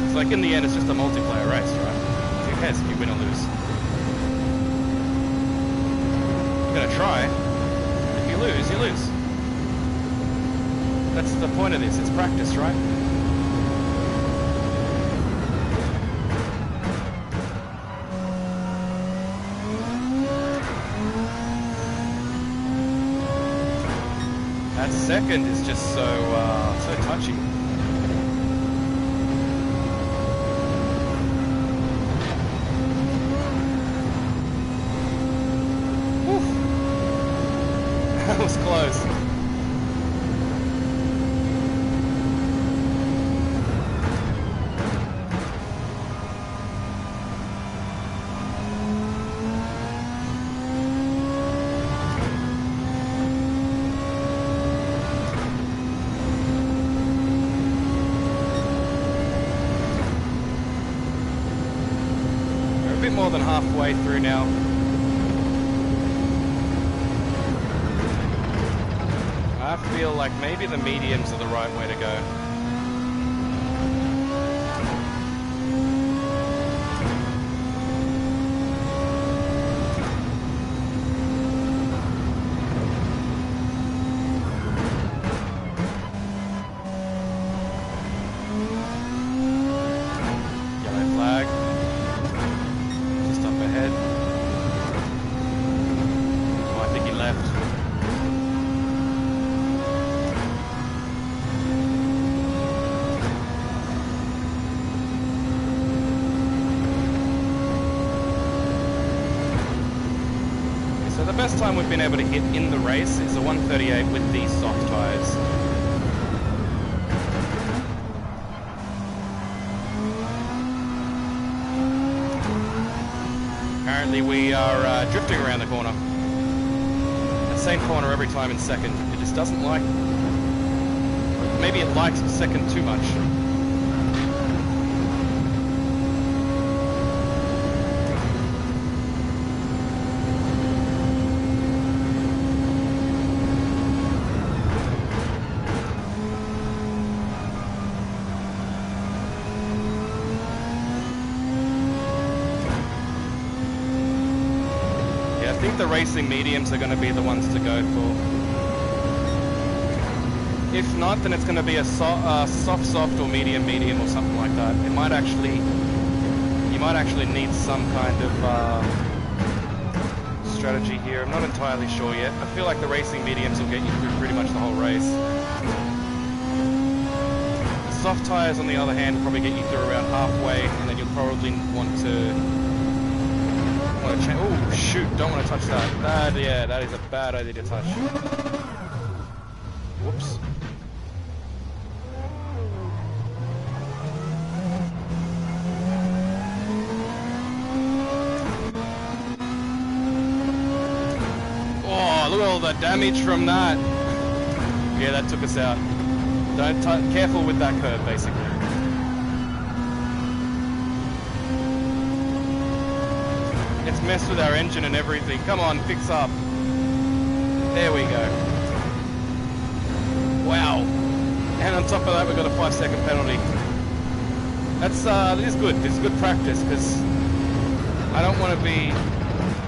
It's like in the end, it's just a multiplayer race, right? Who cares if you win or lose? You're gonna try. If you lose, you lose. That's the point of this. It's practice, right? That second is just so touchy. That was close. We're a bit more than halfway through now. I feel like maybe the mediums are the right way to go. Yellow flag. Just up ahead. Oh, I think he left. So the best time we've been able to hit in the race is a 138 with these soft tyres. Apparently we are drifting around the corner. The same corner every time in second. It just doesn't like... Maybe it likes second too much. I think the racing mediums are going to be the ones to go for. If not, then it's going to be a soft or medium or something like that. It might actually, you might actually need some kind of strategy here. I'm not entirely sure yet. I feel like the racing mediums will get you through pretty much the whole race. The soft tyres, on the other hand, will probably get you through around halfway, and then you'll probably want to change. Oh shoot! Don't want to touch that. Yeah, that is a bad idea to touch. Whoops. Oh, look at all the damage from that. Yeah, that took us out. Careful with that curve, basically. It's messed with our engine and everything. Come on, fix up. There we go. Wow. And on top of that, we've got a 5-second penalty. This is good. This is good practice, because I don't want to be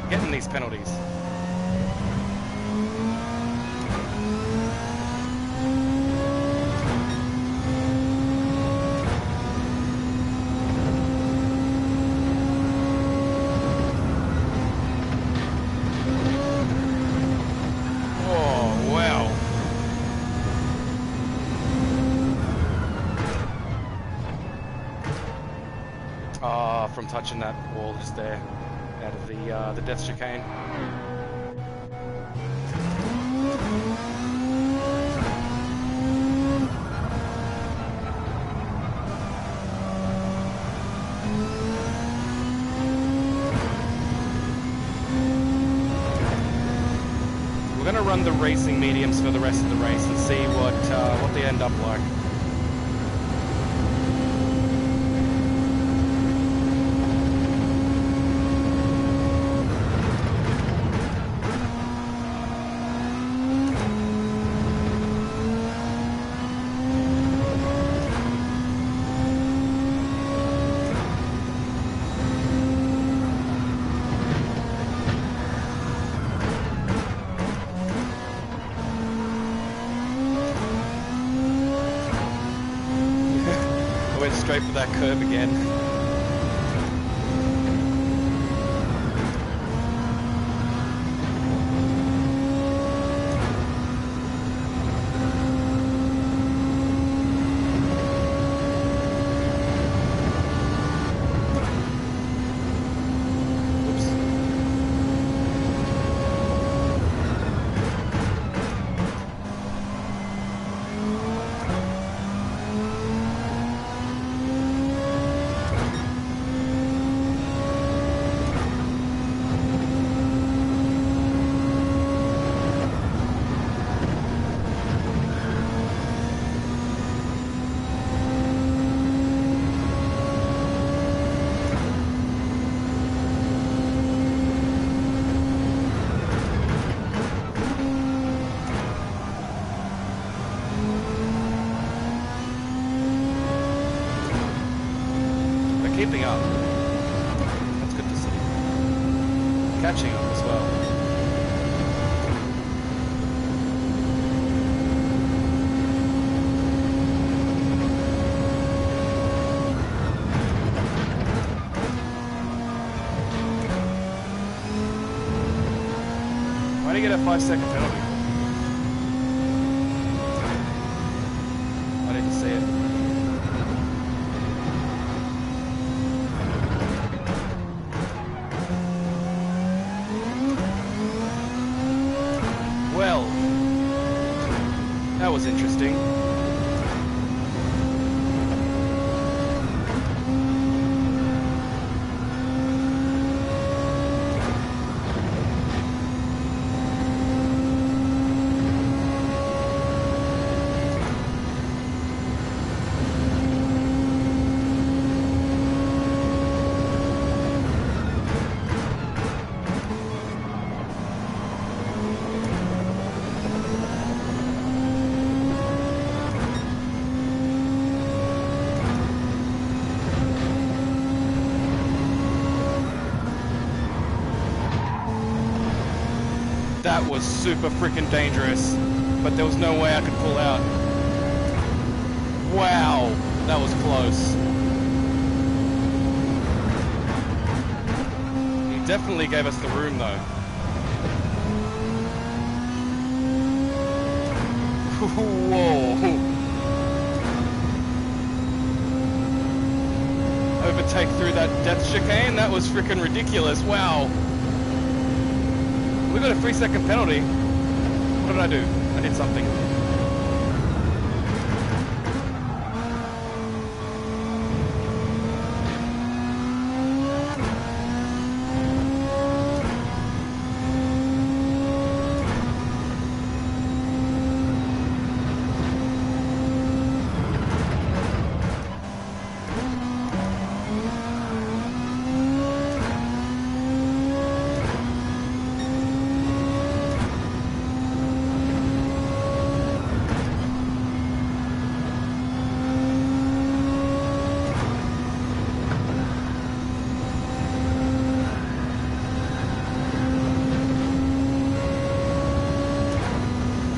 getting these penalties. From touching that wall just there, out of the death chicane. the racing mediums for the rest of the race and see what they end up like. Straight for that curve again. Keeping up. That's good to see. Catching up as well. Why do you get a 5-second penalty? I didn't see it. Well, that was interesting. That was super freaking dangerous, but there was no way I could pull out. Wow, that was close. He definitely gave us the room though. Whoa. Overtake through that death chicane? That was freaking ridiculous, wow. We got a 3-second penalty. What did I do? I did something.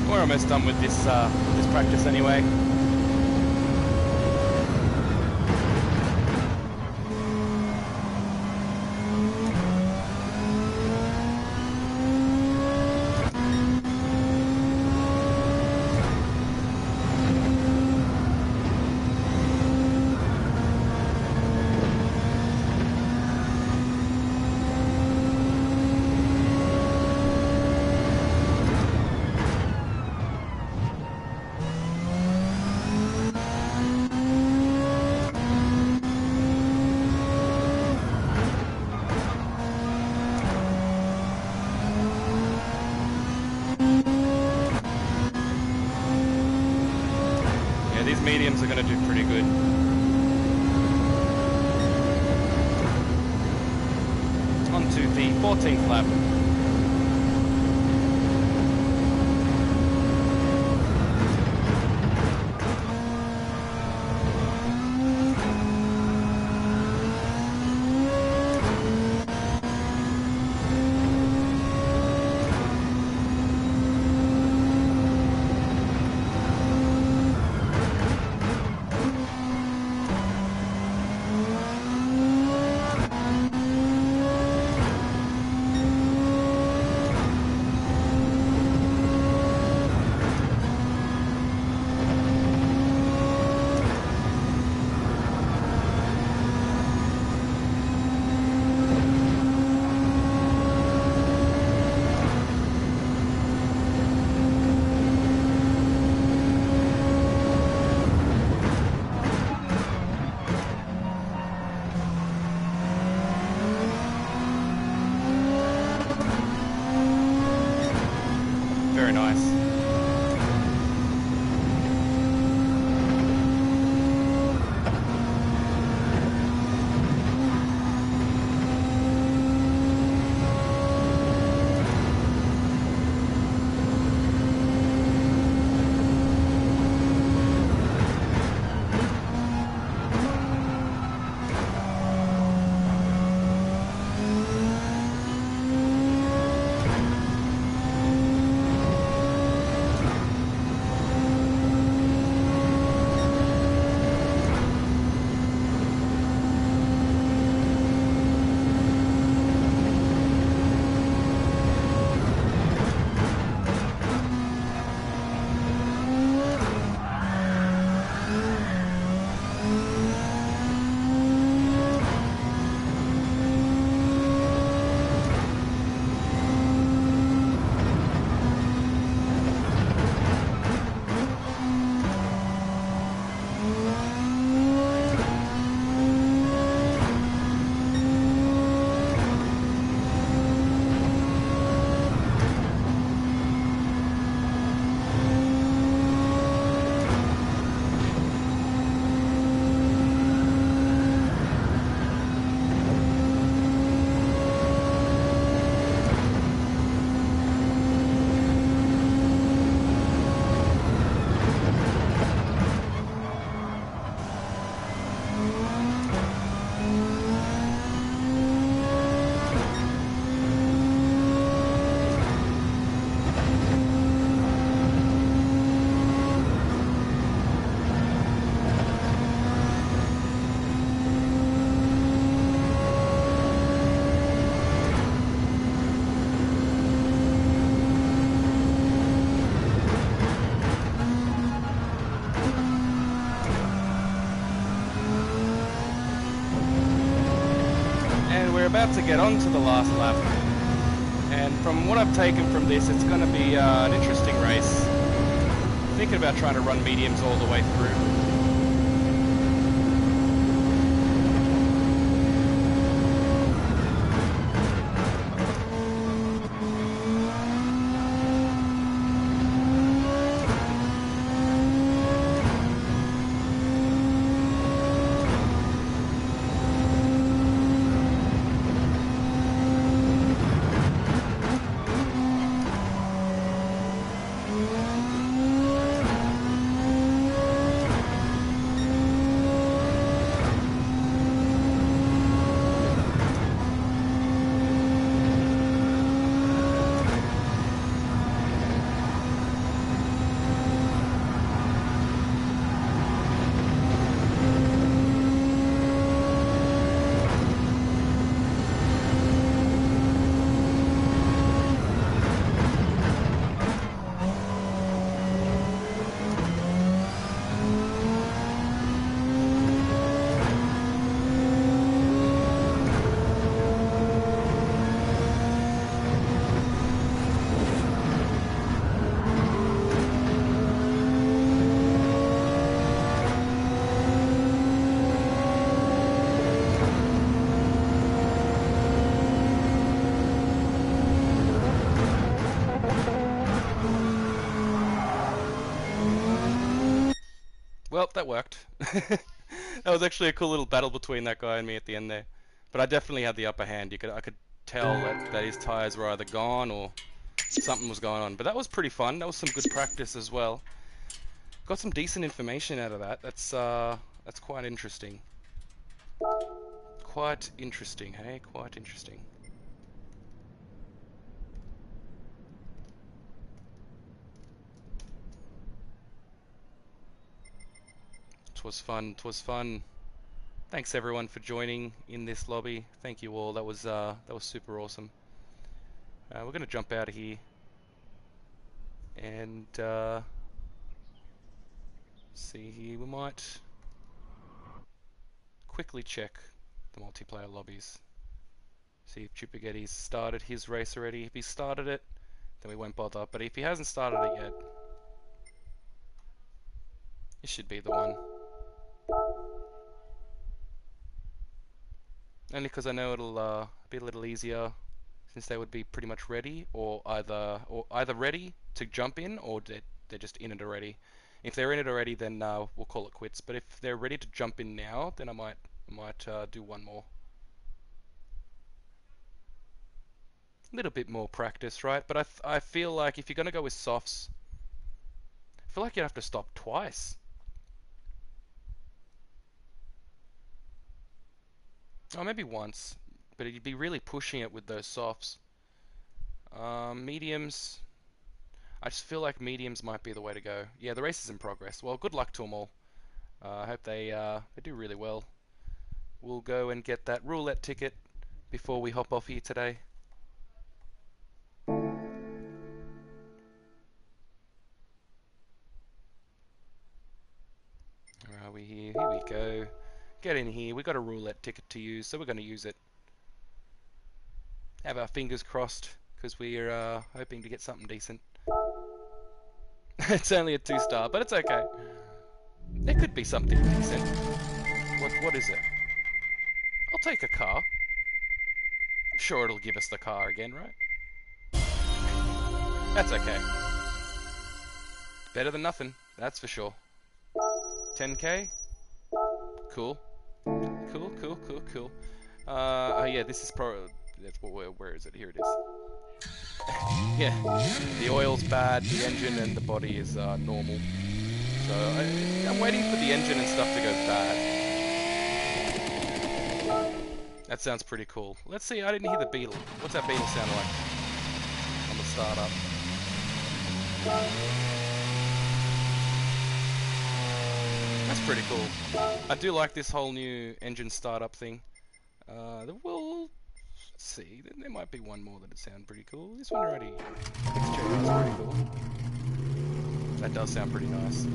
We're almost done with this practice anyway. these mediums are going to do pretty good. On to the 14th lap. Very nice. About to get on to the last lap, and from what I've taken from this, it's going to be an interesting race. Thinking about trying to run mediums all the way through. Well, that worked. That was actually a cool little battle between that guy and me at the end there. But I definitely had the upper hand. I could tell that his tires were either gone or something was going on. But that was pretty fun. That was some good practice as well. Got some decent information out of that. That's quite interesting. Quite interesting, hey? Quite interesting. Twas fun. Twas fun. Thanks everyone for joining in this lobby. Thank you all. That was super awesome. We're gonna jump out of here and see here. We might quickly check the multiplayer lobbies. See if Chupagetti's started his race already. If he started it, then we won't bother. But if he hasn't started it yet, it should be the one. Only because I know it'll be a little easier, since they would be pretty much ready, or either ready to jump in, or they're just in it already. If they're in it already, then we'll call it quits. But if they're ready to jump in now, then I might do one more. A little bit more practice, right? But I feel like if you're gonna go with softs, I feel like you have to stop twice. Oh, maybe once, but you'd be really pushing it with those softs. Mediums, I just feel like mediums might be the way to go. Yeah, the race is in progress. Well, good luck to them all. I hope they do really well. We'll go and get that roulette ticket before we hop off here today. Where are we here? Here we go. Get in here. We got a roulette ticket to use, so we're going to use it. Have our fingers crossed, because we're hoping to get something decent. It's only a 2-star, but it's okay. There could be something decent. What is it? I'll take a car. I'm sure it'll give us the car again, right? That's okay. Better than nothing, that's for sure. 10k? Cool. Cool, cool, cool, cool. Oh yeah, this is where is it? Here it is. Yeah, the oil's bad, the engine and the body is normal. So I'm waiting for the engine and stuff to go bad. That sounds pretty cool. Let's see, I didn't hear the beetle. What's that beetle sound like on the startup? That's pretty cool. I do like this whole new engine startup thing. Let's see, there might be one more that'd sound pretty cool. This one already. That's pretty cool. That does sound pretty nice.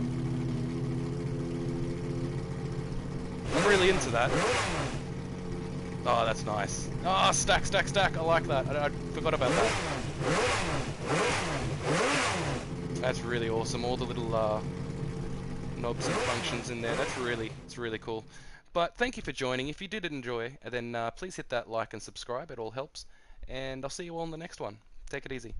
I'm really into that. Oh, that's nice. Oh, stack, stack, stack. I like that. I forgot about that. That's really awesome. All the little knobs and functions in there. It's really cool. But thank you for joining. If you did enjoy, then please hit that like and subscribe. It all helps. And I'll see you all in the next one. Take it easy.